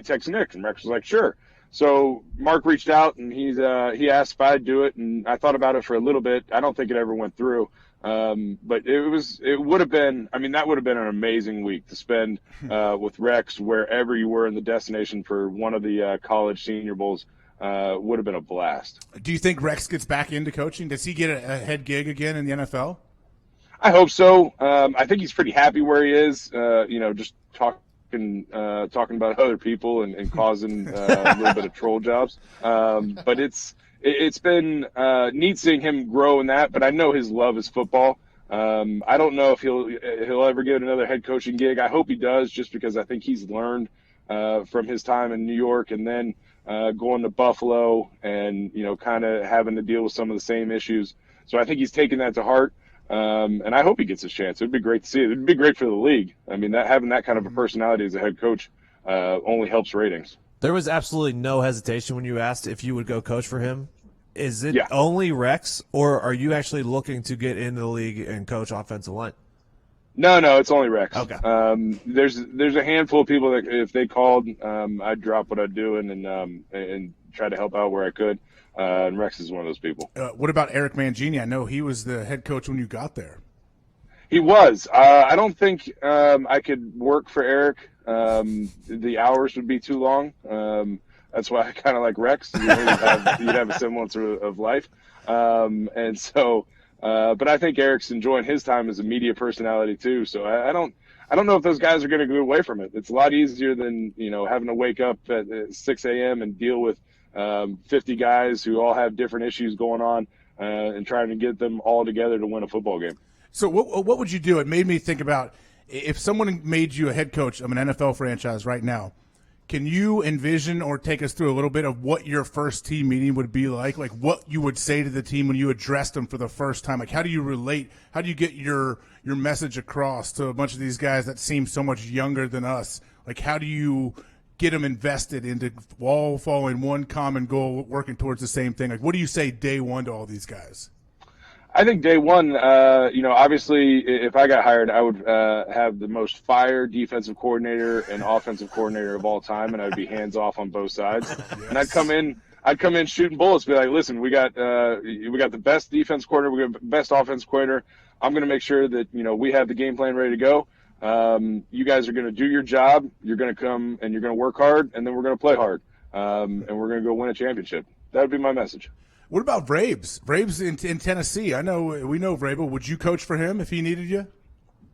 text Nick? And Rex was like, sure. So Mark reached out, and he asked if I'd do it, and I thought about it for a little bit. I don't think it ever went through. But it would have been, I mean, that would have been an amazing week to spend with Rex wherever you were in the destination for one of the college Senior Bowls. Would have been a blast. Do you think Rex gets back into coaching? Does he get a head gig again in the NFL? I hope so. I think he's pretty happy where he is, just talking about other people and causing a little bit of troll jobs. But it's been neat seeing him grow in that, but I know his love is football. I don't know if he'll ever get another head coaching gig. I hope he does, just because I think he's learned from his time in New York, and then going to Buffalo and, kind of having to deal with some of the same issues. So I think he's taken that to heart. And I hope he gets his chance. It'd be great to see it. It'd be great for the league. I mean, having that kind of a personality as a head coach only helps ratings. There was absolutely no hesitation when you asked if you would go coach for him. Is it only Rex, or are you actually looking to get into the league and coach offensive line? No, it's only Rex. Okay. There's a handful of people that if they called, I'd drop what I'm doing and try to help out where I could. And Rex is one of those people. What about Eric Mangini? I know he was the head coach when you got there. He was. I don't think I could work for Eric. The hours would be too long. That's why I kind of like Rex. You'd have a semblance of life. And so, but I think Eric's enjoying his time as a media personality too. So I don't know if those guys are going to go away from it. It's a lot easier than having to wake up at 6 a.m. and deal with 50 guys who all have different issues going on and trying to get them all together to win a football game. So what would you do? It made me think about if someone made you a head coach of an NFL franchise right now. Can you envision or take us through a little bit of what your first team meeting would be like what you would say to the team when you addressed them for the first time? Like, how do you relate? How do you get your message across to a bunch of these guys that seem so much younger than us? Like, how do you get them invested into all following one common goal, working towards the same thing? Like, what do you say day one to all these guys? I think day one, obviously, if I got hired, I would have the most fire defensive coordinator and offensive coordinator of all time, and I'd be hands off on both sides. Yes. And I'd come in shooting bullets, be like, listen, we got the best defense coordinator, we got the best offense coordinator. I'm going to make sure that we have the game plan ready to go. You guys are going to do your job. You're going to come and you're going to work hard, and then we're going to play hard, and we're going to go win a championship. That would be my message. What about Vrabes? Vrabes in Tennessee. We know Vrabel. Would you coach for him if he needed you?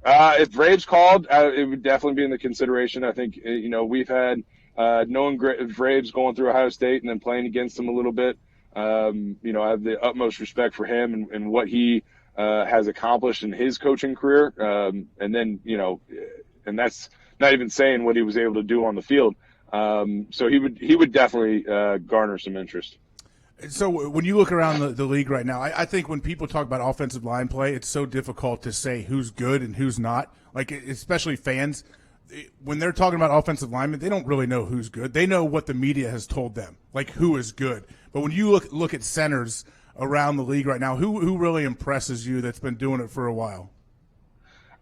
If Vrabes called, it would definitely be in the consideration. I think we've had knowing Vrabes going through Ohio State and then playing against him a little bit. I have the utmost respect for him and what he has accomplished in his coaching career. And then and that's not even saying what he was able to do on the field. So he would definitely garner some interest. So when you look around the league right now, I think when people talk about offensive line play, it's so difficult to say who's good and who's not. Like, especially fans, when they're talking about offensive linemen, they don't really know who's good. They know what the media has told them, like who is good. But when you look at centers around the league right now, who really impresses you that's been doing it for a while?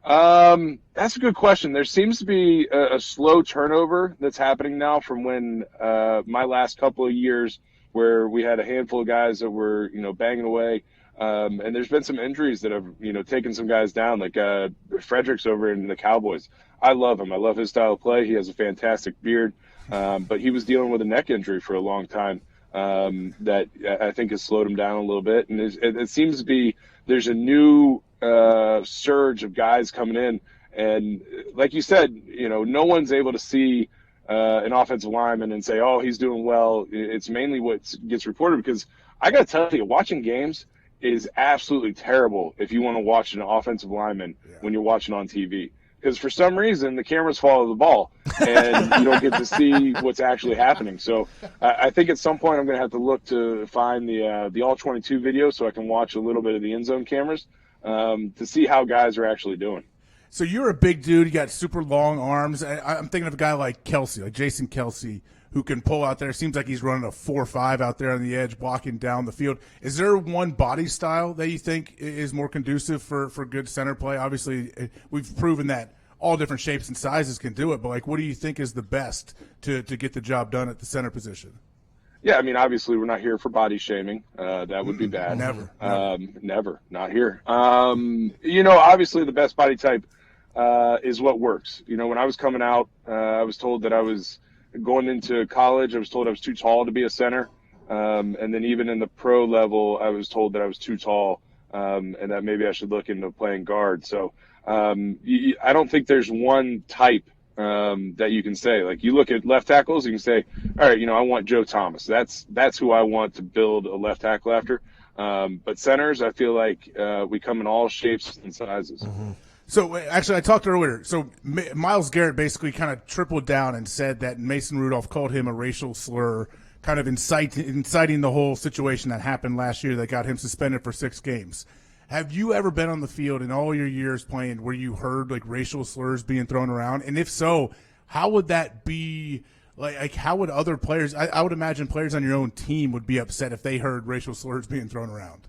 That's a good question. There seems to be a slow turnover that's happening now from when my last couple of years where we had a handful of guys that were, banging away. And there's been some injuries that have, taken some guys down, like Fredericks over in the Cowboys. I love him. I love his style of play. He has a fantastic beard. But he was dealing with a neck injury for a long time that I think has slowed him down a little bit. And it seems to be there's a new surge of guys coming in. And like you said, no one's able to see an offensive lineman and say, oh, he's doing well. It's mainly what gets reported, because I got to tell you, watching games is absolutely terrible if you want to watch an offensive lineman when you're watching on TV. Because for some reason, the cameras follow the ball, and you don't get to see what's actually happening. So I think at some point I'm going to have to look to find the All-22 video so I can watch a little bit of the end zone cameras to see how guys are actually doing. So you're a big dude. You got super long arms. I'm thinking of a guy like Kelsey, like Jason Kelsey, who can pull out there. Seems like he's running a 4.5 out there on the edge, blocking down the field. Is there one body style that you think is more conducive for good center play? Obviously, we've proven that all different shapes and sizes can do it. But, like, what do you think is the best to get the job done at the center position? Yeah, I mean, obviously we're not here for body shaming. That would be bad. Never. Never. Not here. Obviously the best body type is what works. When I was coming out, I was told that I was going into college. I was told I was too tall to be a center. And then even in the pro level, I was told that I was too tall and that maybe I should look into playing guard. So I don't think there's one type that you can say. Like, you look at left tackles, you can say, all right, I want Joe Thomas. That's who I want to build a left tackle after. But centers, I feel like we come in all shapes and sizes. Mm-hmm. So, actually, I talked earlier. So, Myles Garrett basically kind of tripled down and said that Mason Rudolph called him a racial slur, kind of inciting the whole situation that happened last year that got him suspended for 6 games. Have you ever been on the field in all your years playing where you heard, like, racial slurs being thrown around? And if so, how would that be – like how would other players – I would imagine players on your own team would be upset if they heard racial slurs being thrown around.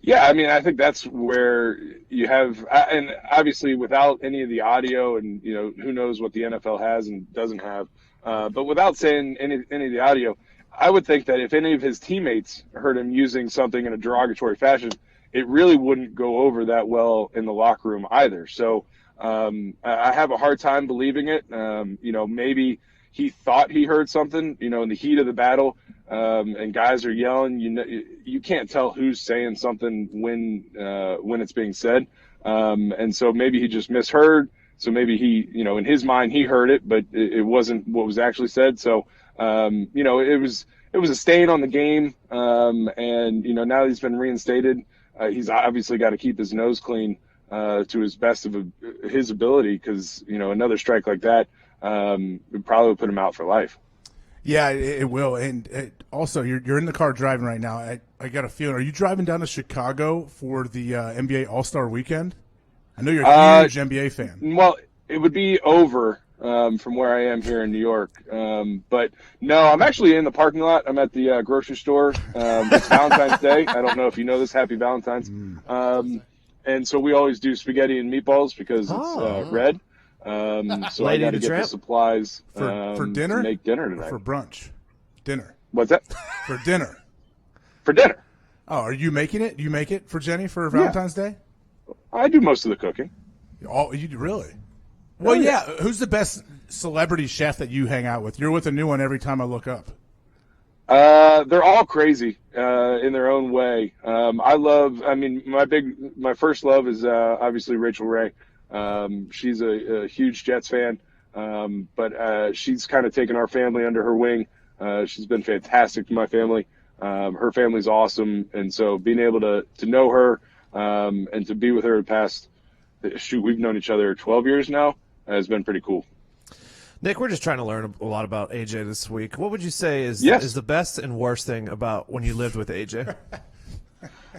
Yeah, I mean, I think that's where you have – and obviously without any of the audio and, who knows what the NFL has and doesn't have. But without saying any of the audio, I would think that if any of his teammates heard him using something in a derogatory fashion – it really wouldn't go over that well in the locker room either. So I have a hard time believing it. Maybe he thought he heard something, in the heat of the battle, and guys are yelling. You can't tell who's saying something when it's being said. And so maybe he just misheard. So maybe he, in his mind, he heard it, but it wasn't what was actually said. So, it was a stain on the game. And, now that he's been reinstated, he's obviously got to keep his nose clean to his best of his ability because, another strike like that would probably put him out for life. Yeah, it will. And also, you're in the car driving right now. I got a feeling. Are you driving down to Chicago for the NBA All-Star Weekend? I know you're a huge NBA fan. Well, it would be over from where I am here in New York. But no, I'm actually in the parking lot. I'm at the grocery store. It's Valentine's Day. I don't know if you know this. Happy Valentine's. And so we always do spaghetti and meatballs because it's red. So I got to get the supplies for dinner? to make dinner tonight. Or for brunch? Dinner. What's that? For dinner. For dinner. Oh, are you making it? You make it for Jenny for Valentine's Day? I do most of the cooking. Oh, you really? Well, yeah. Who's the best celebrity chef that you hang out with? You're with a new one every time I look up. They're all crazy in their own way. My first love is obviously Rachel Ray. She's a huge Jets fan, but she's kind of taken our family under her wing. She's been fantastic to my family. Her family's awesome, and so being able to know her and to be with her the past, we've known each other 12 years now, has been pretty cool. Nick, we're just trying to learn a lot about AJ this week. What would you say is the best and worst thing about when you lived with AJ?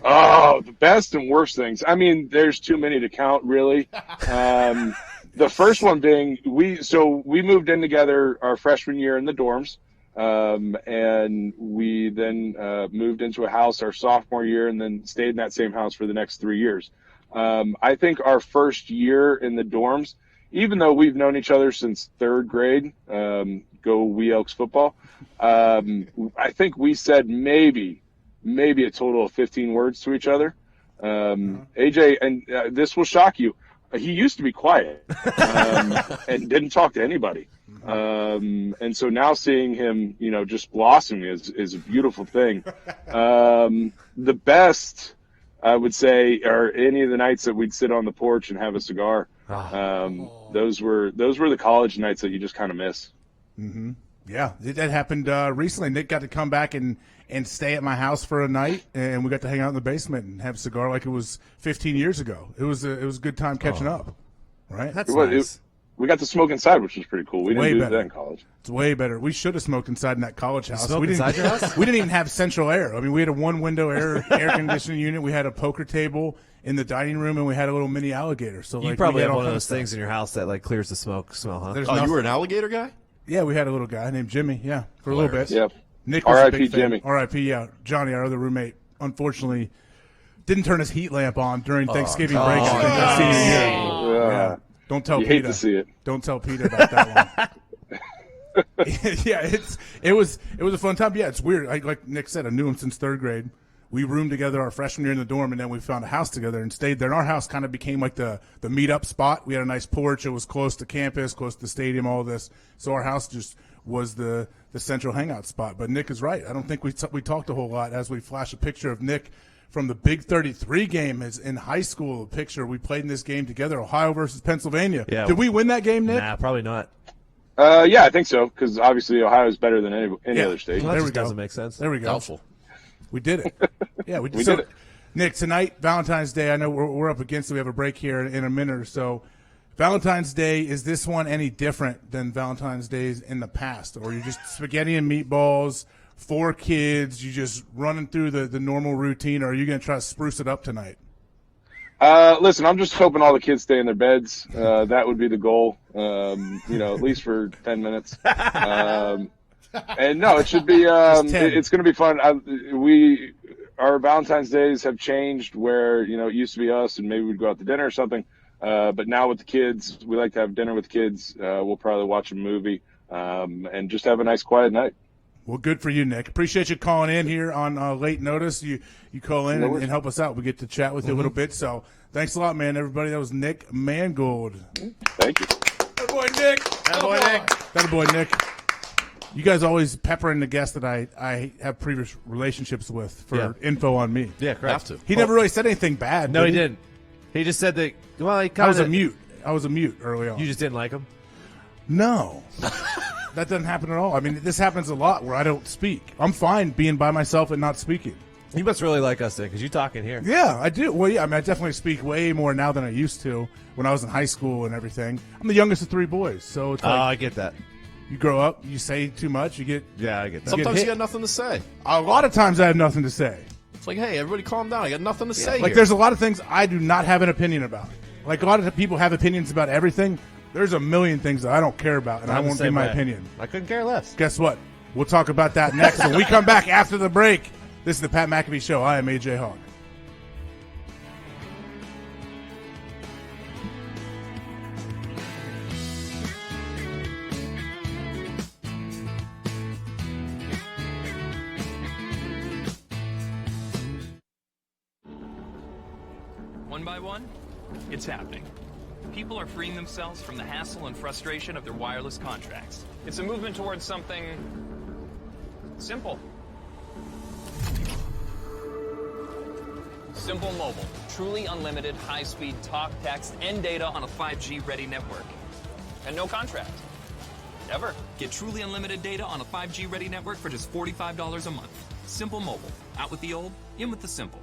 Oh, the best and worst things. I mean, there's too many to count, really. The first one being we moved in together our freshman year in the dorms, and we then moved into a house our sophomore year and then stayed in that same house for the next 3 years. I think our first year in the dorms, even though we've known each other since 3rd grade, go Wee Elks football, I think we said maybe a total of 15 words to each other. AJ, and this will shock you, he used to be quiet and didn't talk to anybody. And so now seeing him, just blossom is a beautiful thing. The best, I would say, are any of the nights that we'd sit on the porch and have a cigar. Those were the college nights that you just kind of miss. Mm-hmm. Yeah, that happened recently. Nick got to come back and stay at my house for a night, and we got to hang out in the basement and have a cigar like it was 15 years ago. It was a good time catching up, right? That's nice. We got to smoke inside, which was pretty cool. We didn't do better. that in college. It's way better. We should have smoked inside in that college house. Smoke inside your house? We didn't even have central air. I mean, we had a one-window air conditioning unit. We had a poker table in the dining room, and we had a little mini alligator. So you probably have one of those things in your house that like clears the smoke smell, huh? You were an alligator guy? Yeah, we had a little guy named Jimmy. Yeah, for a little bit. Yep. Nick was a R.I.P. big fan. Jimmy. R.I.P. Yeah, Johnny, our other roommate, unfortunately didn't turn his heat lamp on during Thanksgiving break. I think our senior year. Yeah. Don't tell You Peter. hate to see it. Don't tell Peter about that one. Yeah, it was a fun time. Yeah, it's weird. Like Nick said, I knew him since 3rd grade. We roomed together our freshman year in the dorm, and then we found a house together and stayed there. And our house kind of became like the meet-up spot. We had a nice porch. It was close to campus, close to the stadium, all this. So our house just was the central hangout spot. But Nick is right. I don't think we talked a whole lot as we flash a picture of Nick from the Big 33 game is in high school. A picture we played in this game together, Ohio versus Pennsylvania. Yeah. Did we win that game, Nick? Nah, probably not. Yeah, I think so, because obviously Ohio is better than any other state. Well, that There we just go. doesn't make sense. There we go. Doubtful. We did it. Yeah, we did, We so, did it. Nick, tonight, Valentine's Day, I know we're up against it. We have a break here in a minute or so. Valentine's Day, is this one any different than Valentine's Days in the past? Or you're just spaghetti and meatballs, 4 kids, you just running through the normal routine, or are you going to try to spruce it up tonight? Listen, I'm just hoping all the kids stay in their beds. That would be the goal, at least for 10 minutes. And no, it should be. It's going to be fun. Our Valentine's Days have changed, where it used to be us, and maybe we'd go out to dinner or something. But now with the kids, we like to have dinner with the kids. We'll probably watch a movie and just have a nice, quiet night. Well, good for you, Nick. Appreciate you calling in here on late notice. You call in and help us out. We get to chat with you a little bit. So thanks a lot, man, everybody. That was Nick Mangold. Thank you. That boy, Nick. That boy, Nick. You guys always peppering the guests that I have previous relationships with for info on me. Yeah, correct. Have to. He never really said anything bad. No, did he didn't. He just said that. Well, he I was kinda, I was a mute early on. You just didn't like him. No. That doesn't happen at all. I mean, this happens a lot where I don't speak. I'm fine being by myself and not speaking. You must really like us then, because you talk in here. Yeah, I do. Well, yeah, I mean, I definitely speak way more now than I used to when I was in high school and everything. I'm the youngest of 3 boys, so it's like I get that. you grow up, you say too much, you get. Yeah, I get that. Sometimes hit. you got nothing to say. A lot of times I have nothing to say. It's like, hey, everybody calm down. I got nothing to say Like, here. there's a lot of things I do not have an opinion about. Like, a lot of people have opinions about everything. There's a million things that I don't care about, and I I'm the won't give same my way. opinion. I couldn't care less. Guess what? We'll talk about that next when we come back after the break. This is the Pat McAfee Show. I am AJ Hawk. One by one, it's happening. People are freeing themselves from the hassle and frustration of their wireless contracts. It's a movement towards something simple. Simple Mobile. Truly unlimited, high-speed talk, text, and data on a 5G-ready network. And no contract. Ever. Get truly unlimited data on a 5G-ready network for just $45 a month. Simple Mobile. Out with the old, in with the simple.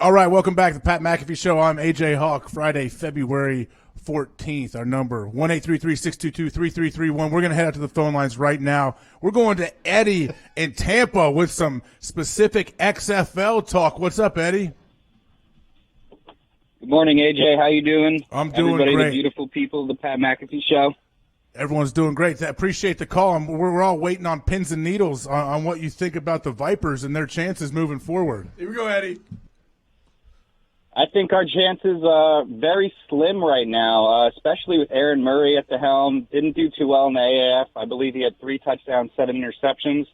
All right, welcome back to the Pat McAfee Show. I'm AJ Hawk. Friday, February 14th. Our number, 1-833-622-3331. We're going to head out to the phone lines right now. We're going to Eddie in Tampa with some specific XFL talk. What's up, Eddie? Good morning, AJ. How you doing? I'm doing Everybody, great. The beautiful people, the Pat McAfee Show. Everyone's doing great. I appreciate the call. We're all waiting on pins and needles on what you think about the Vipers and their chances moving forward. Here we go, Eddie. I think our chances are very slim right now, especially with Aaron Murray at the helm. Didn't do too well in the AAF. I believe he had 3 touchdowns, 7 interceptions.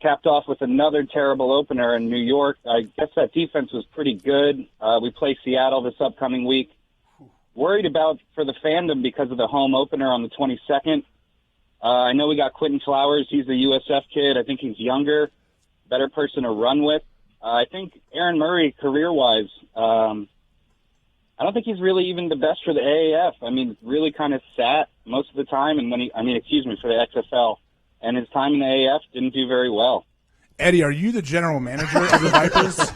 capped off with another terrible opener in New York. I guess that defense was pretty good. We play Seattle this upcoming week. Worried about for the fandom because of the home opener on the 22nd. I know we got Quentin Flowers. He's a USF kid. I think he's younger, better person to run with. I think Aaron Murray, career-wise, I don't think he's really even the best for the AAF. I mean, really kind of sat most of the time, and for the XFL. And his time in the AAF didn't do very well. Eddie, are you the general manager of the Vipers?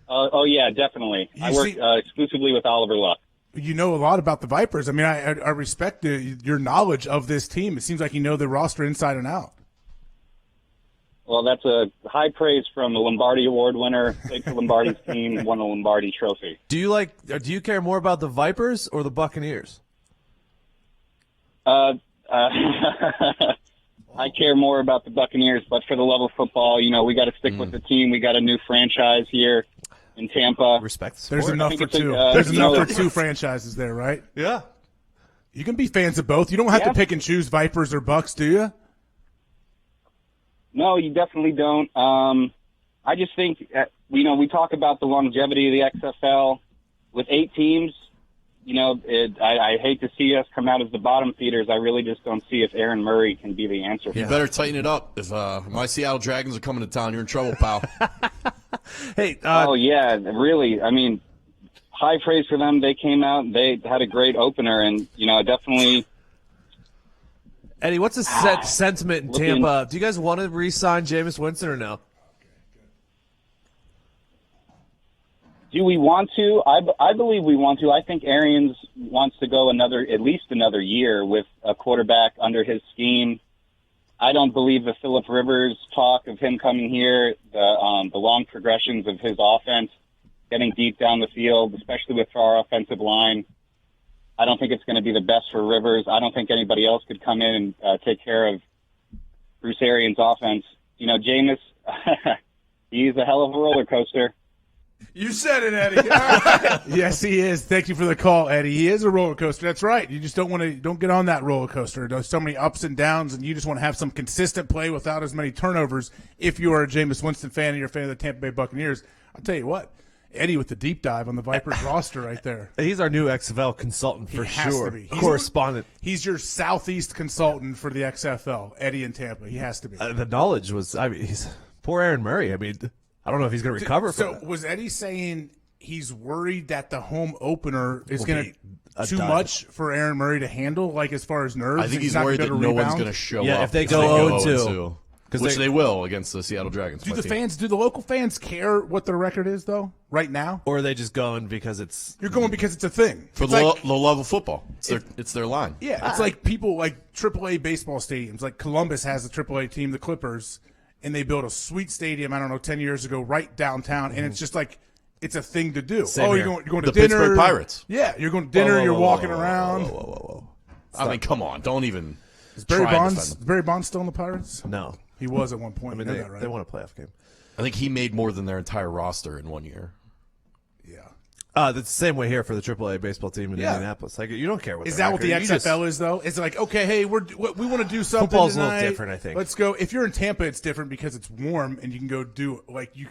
Oh, yeah, definitely. I work exclusively with Oliver Luck. You know a lot about the Vipers. I mean, I respect your knowledge of this team. It seems like you know the roster inside and out. Well, that's a high praise from the Lombardi Award winner, played for Lombardi's team, won the Lombardi Trophy. Do you care more about the Vipers or the Buccaneers? I care more about the Buccaneers, but for the love of football, we got to stick with the team. We got a new franchise here in Tampa. Respect the There's sport. enough for two. There's enough for two franchises there, right? Yeah. You can be fans of both. You don't have to pick and choose Vipers or Bucks, do you? No, you definitely don't. I just think, we talk about the longevity of the XFL. With 8 teams, I hate to see us come out as the bottom feeders. I really just don't see if Aaron Murray can be the answer. You better tighten it up. If my Seattle Dragons are coming to town, you're in trouble, pal. Hey. Oh, yeah, really. I mean, high praise for them. They came out. They had a great opener, and, definitely – Eddie, what's the sentiment in Tampa? Do you guys want to re-sign Jameis Winston or no? Do we want to? I believe we want to. I think Arians wants to go at least another year with a quarterback under his scheme. I don't believe the Phillip Rivers talk of him coming here, the long progressions of his offense, getting deep down the field, especially with our offensive line. I don't think it's going to be the best for Rivers. I don't think anybody else could come in and take care of Bruce Arians' offense. Jameis, he's a hell of a roller coaster. You said it, Eddie. All right. Yes, he is. Thank you for the call, Eddie. He is a roller coaster. That's right. You just don't get on that roller coaster. There's so many ups and downs, and you just want to have some consistent play without as many turnovers. If you are a Jameis Winston fan and you're a fan of the Tampa Bay Buccaneers, I'll tell you what. Eddie with the deep dive on the Vipers roster right there. He's our new XFL consultant for sure. He's correspondent. He's your Southeast consultant for the XFL, Eddie in Tampa. He has to be. The knowledge was, he's poor Aaron Murray. I don't know if he's going to recover from that. So was Eddie saying he's worried that the home opener is going to too dive. Much for Aaron Murray to handle, like as far as nerves? I think he's not worried gonna that be no able to one's rebound? going to show Yeah, up. if they go 0-2. Which they will against the Seattle Dragons. Do the local fans care what their record is, though, right now? Or are they just going because it's... You're going because it's a thing. For the love of football. It's their line. Yeah, it's like people like AAA baseball stadiums. Like Columbus has a AAA team, the Clippers, and they built a sweet stadium, 10 years ago, right downtown, and it's just like it's a thing to do. Same you're here. going to The dinner. Pittsburgh Pirates. Yeah, you're going to dinner, you're walking around. Whoa. I mean, come on. Don't even Is try and defend Is them. Barry Bonds still in the Pirates? No. He was at one point. They won a playoff game. I think he made more than their entire roster in 1 year. Yeah. That's the same way here for the AAA baseball team in Indianapolis. Like, you don't care what Is their that what the record is. XFL is, though? It's like, okay, hey, we want to do something Football's tonight. a little different, I think. Let's go. If you're in Tampa, it's different because it's warm and you can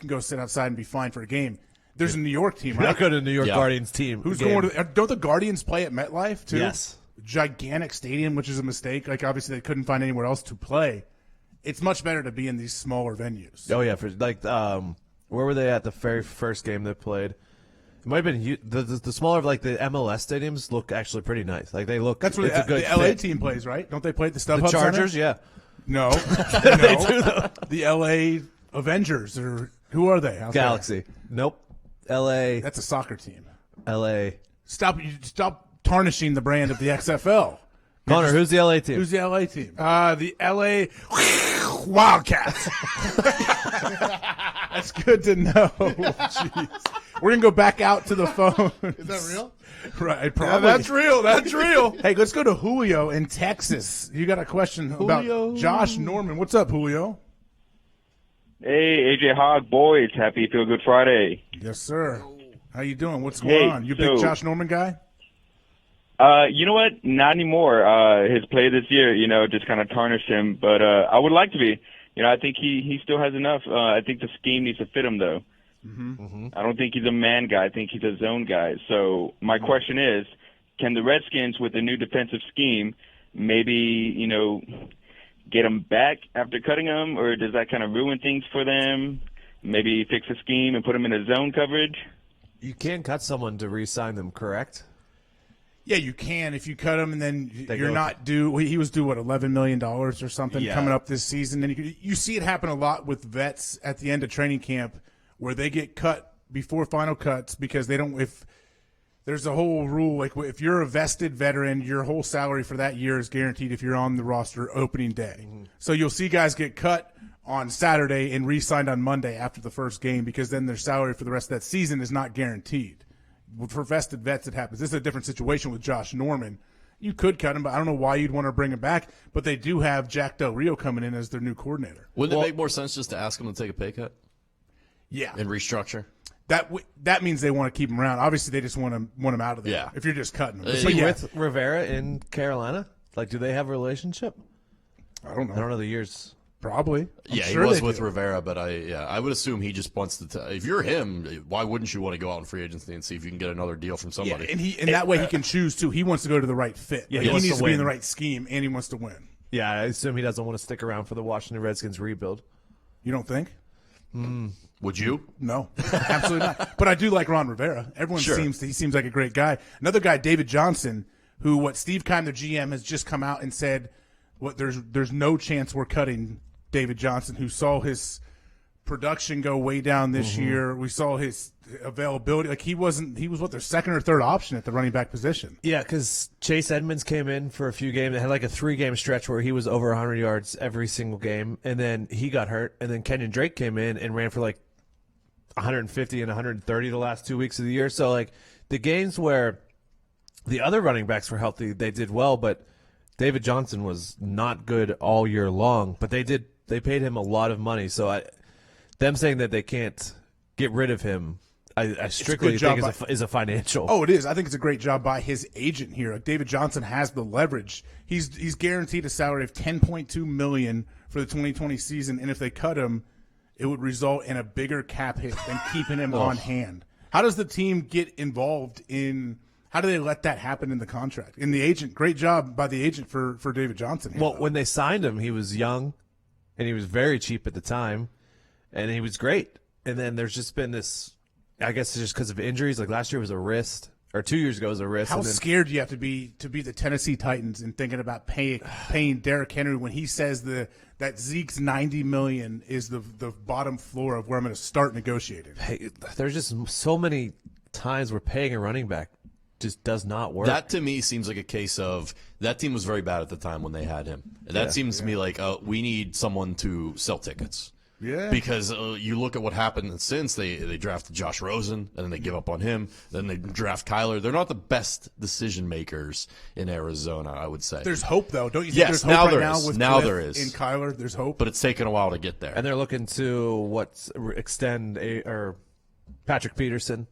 go sit outside and be fine for a game. There's a New York team, You're right? not going to the New York Guardians team. Who's game. going to? Don't the Guardians play at MetLife too? Yes. Gigantic stadium, which is a mistake. Like obviously they couldn't find anywhere else to play. It's much better to be in these smaller venues. Oh yeah, for where were they at the very first game they played? It might have been the smaller, like the MLS stadiums look actually pretty nice. Like they look. That's where it's a good the LA fit. team plays, right? Don't they play at the StubHub The Chargers, Center? yeah. No, They do though. The LA Avengers, or who are they? Out there? Galaxy. Nope. LA. That's a soccer team. LA. Stop tarnishing the brand of the XFL. Connor, who's the LA team? Who's the LA team? The L.A. Wildcats. That's good to know. Jeez. We're going to go back out to the phone. Is that real? Right, Yeah, probably. that's real. That's real. Hey, let's go to Julio in Texas. You got a question about Josh Norman. What's up, Julio? Hey, AJ Hogg, boys. Happy Feel Good Friday. Yes, sir. How you doing? What's going on? You a big Josh Norman guy? You know what? Not anymore. His play this year, just kind of tarnished him. But I would like to be. I think he still has enough. I think the scheme needs to fit him, though. I don't think he's a man guy. I think he's a zone guy. So my question is, can the Redskins, with the new defensive scheme, maybe, get him back after cutting him, or does that kind of ruin things for them? Maybe fix the scheme and put him in a zone coverage? You can cut someone to re-sign them, correct? Yeah, you can if you cut him and then you're not due. He was due, what, $11 million or something coming up this season. And you see it happen a lot with vets at the end of training camp where they get cut before final cuts because they don't – if there's a whole rule, like if you're a vested veteran, your whole salary for that year is guaranteed if you're on the roster opening day. So you'll see guys get cut on Saturday and re-signed on Monday after the first game because then their salary for the rest of that season is not guaranteed. For vested vets, it happens. This is a different situation with Josh Norman. You could cut him, but I don't know why you'd want to bring him back. But they do have Jack Del Rio coming in as their new coordinator. Wouldn't it make more sense just to ask him to take a pay cut? Yeah. And restructure? That means they want to keep him around. Obviously, they just want him out of there. Yeah. If you're just cutting him. Is he with Rivera in Carolina? Like, do they have a relationship? I don't know. I don't know the years. Probably. Yeah, he was with Rivera, but I would assume he just wants to. If you're him, why wouldn't you want to go out in free agency and see if you can get another deal from somebody? Yeah, and that way he can choose too. He wants to go to the right fit. Yeah, he needs to be in the right scheme, and he wants to win. Yeah, I assume he doesn't want to stick around for the Washington Redskins rebuild. You don't think? Would you? No, absolutely not. But I do like Ron Rivera. Everyone seems like a great guy. Another guy, David Johnson, who Steve Keim, the GM, has just come out and said, there's no chance we're cutting David Johnson, who saw his production go way down this year. We saw his availability. Like he was their second or third option at the running back position. Yeah, because Chase Edmonds came in for a few games. They had like a 3-game stretch where he was over 100 yards every single game, and then he got hurt. And then Kenyon Drake came in and ran for like 150 and 130 the last 2 weeks of the year. So like the games where the other running backs were healthy, they did well, but David Johnson was not good all year long. But they paid him a lot of money. So them saying that they can't get rid of him, I strictly think is a financial. Oh, it is. I think it's a great job by his agent here. Like David Johnson has the leverage. He's guaranteed a salary of $10.2 million for the 2020 season, and if they cut him, it would result in a bigger cap hit than keeping him on hand. How does the team get involved in? How do they let that happen in the contract? In the agent, great job by the agent for David Johnson here, well, when they signed him, he was young, and he was very cheap at the time, and he was great. And then there's just been this, I guess it's just because of injuries. Like last year was a wrist, or 2 years ago was a wrist. How scared do you have to be the Tennessee Titans and thinking about paying Derrick Henry when he says that Zeke's $90 million is the bottom floor of where I'm going to start negotiating? Hey, there's just so many times where paying a running back just does not work. That to me seems like a case of that team was very bad at the time when they had him. That seems to me like we need someone to sell tickets. Yeah. Because you look at what happened since they drafted Josh Rosen, and then they give up on him. Then they draft Kyler. They're not the best decision makers in Arizona, I would say. There's hope, though. Don't you think yes, there's hope now right now is. with Now Cliff there is. in Kyler? There's hope. But it's taken a while to get there. And they're looking to extend Patrick Peterson.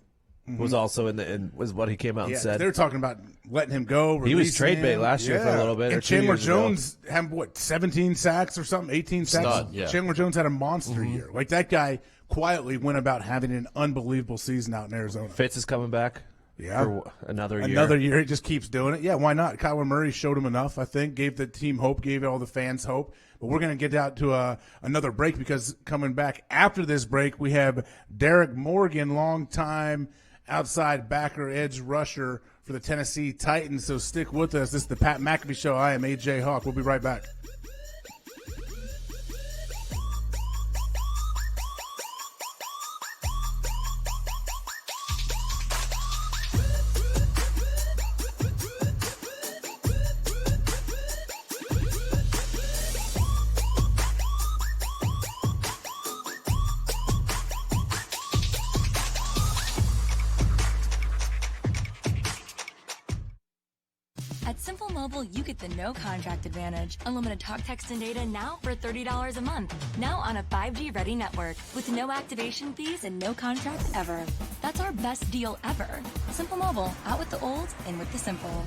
Was also was what he came out and said. They're talking about letting him go. He was trade bait last year for a little bit. And Chandler Jones had 17 sacks or something, 18 sacks. Stud, yeah. Chandler Jones had a monster year. Like that guy quietly went about having an unbelievable season out in Arizona. Fitz is coming back. Yeah, for another year. Another year, he just keeps doing it. Yeah, why not? Kyler Murray showed him enough. I think gave the team hope, gave all the fans hope. But we're going to get out to another break because coming back after this break, we have Derek Morgan, longtime outside backer, edge rusher for the Tennessee Titans. So stick with us. This is the Pat McAfee Show. I am AJ Hawk. We'll be right back. At Simple Mobile, you get the no contract advantage. Unlimited talk, text, and data now for $30 a month. Now on a 5G ready network with no activation fees and no contract ever. That's our best deal ever. Simple Mobile, out with the old, in with the simple.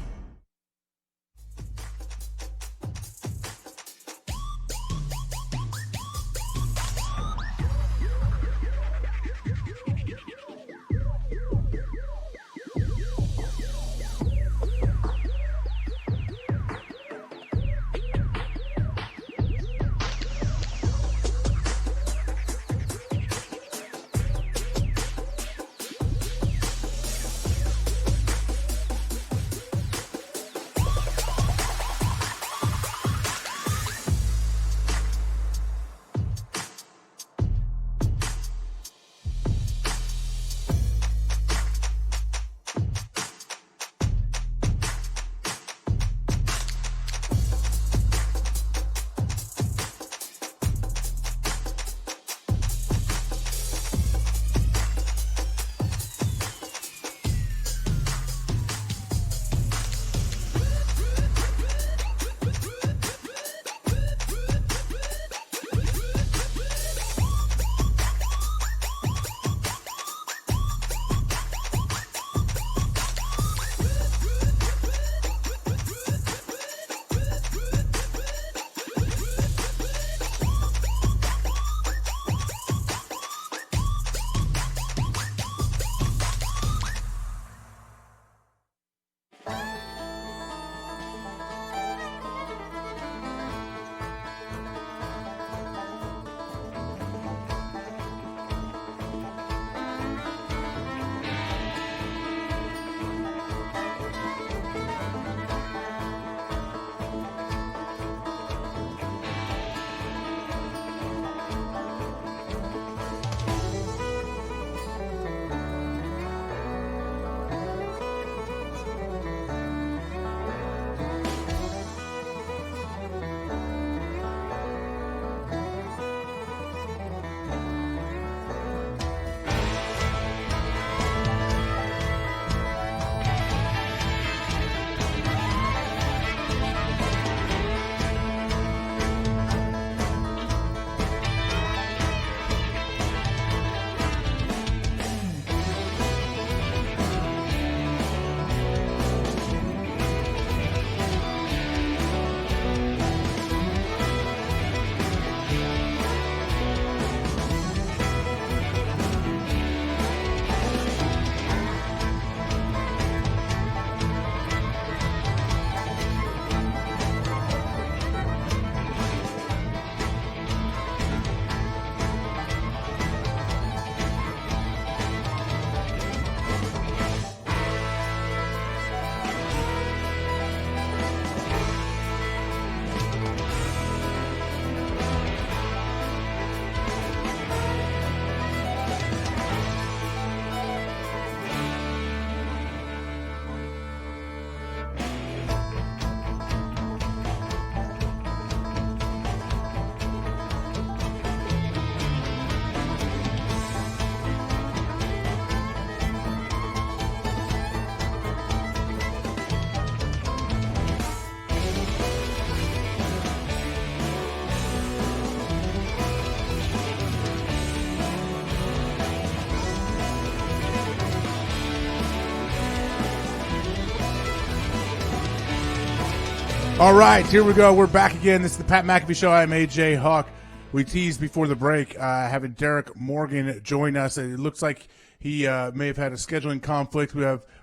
All right, here we go. We're back again. This is the Pat McAfee Show. I'm AJ Hawk. We teased before the break having Derek Morgan join us. It looks like he may have had a scheduling conflict.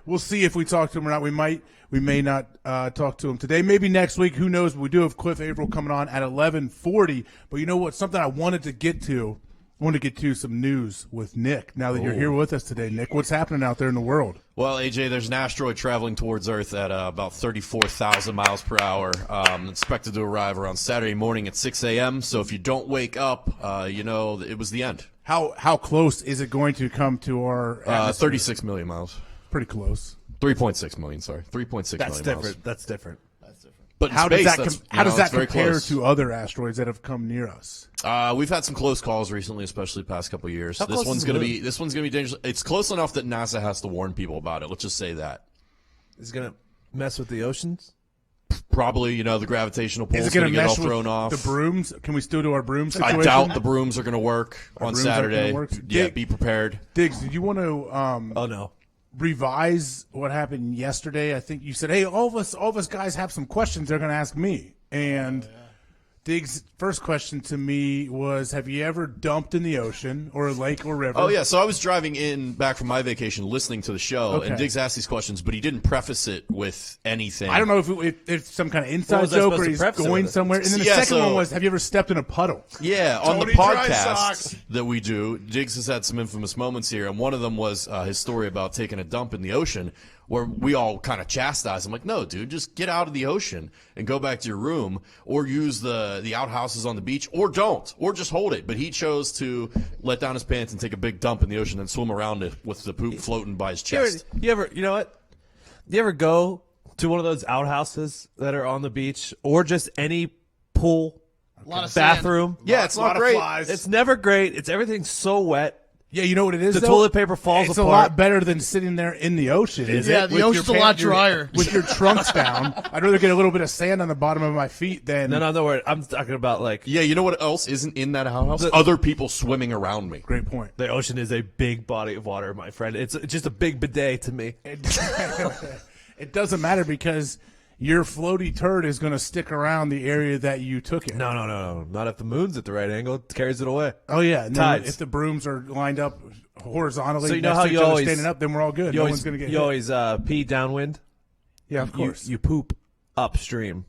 We'll see if we talk to him or not. We may not talk to him today. Maybe next week. Who knows? We do have Cliff Avril coming on at 11:40. But you know what? Something I wanted to get to. I want to get to some news with Nick. Now that you're here with us today, Nick, what's happening out there in the world? Well, AJ, there's an asteroid traveling towards Earth at about 34,000 miles per hour. Expected to arrive around Saturday morning at 6 a.m. So if you don't wake up, it was the end. How close is it going to come to our 36 million miles. Pretty close. 3.6 million, sorry. 3.6 million miles. That's different. But how does that very compare close. to other asteroids that have come near us? We've had some close calls recently, especially the past couple of years. How This close one's is going to the be dangerous. It's close enough that NASA has to warn people about it. Let's just say that. Is it going to mess with the oceans? Probably, the gravitational pull Is is it going to get all mesh with thrown off. the brooms? Can we still do our broom situation? I doubt the brooms are going to work on brooms aren't Saturday. gonna work? Yeah, be prepared. Diggs, did you want to Oh no. revise what happened yesterday? I think you said, "Hey, all of us guys have some questions they're going to ask me." And Diggs' first question to me was, have you ever dumped in the ocean or a lake or river? Oh, yeah. So I was driving back from my vacation listening to the show, and Diggs asked these questions, but he didn't preface it with anything. I don't know if it's some kind of inside was I joke supposed or to he's preface it going with? somewhere. And then the Yeah, second so- one was, have you ever stepped in a puddle? Yeah, on the Tony Dry podcast Socks. that we do, Diggs has had some infamous moments here, and one of them was his story about taking a dump in the ocean, where we all kind of chastised him, like, no, dude, just get out of the ocean and go back to your room, or use the outhouses on the beach, or don't, or just hold it. But he chose to let down his pants and take a big dump in the ocean and swim around it with the poop floating by his chest. You ever go to one of those outhouses that are on the beach, or just any pool, A lot of sand. bathroom? Yeah, it's not great. It's never great. Everything's so wet. Yeah, you know what it is, The though? toilet paper falls it's apart. a lot better than sitting there in the ocean. Is Yeah, it? the With ocean's your a lot drier. With your trunks down. I'd rather get a little bit of sand on the bottom of my feet than... No, worry. I'm talking about Yeah, you know what else isn't in that outhouse? Other people swimming around me. Great point. the ocean is a big body of water, my friend. It's just a big bidet to me. It doesn't matter because your floaty turd is going to stick around the area that you took it. No. Not if the moon's at the right angle. It carries it away. Oh, yeah. And then Tides. if the brooms are lined up horizontally So you know next how to each you other always- standing up, then we're all good. No one's going to get You hit. always pee downwind. Yeah, of course. You poop upstream.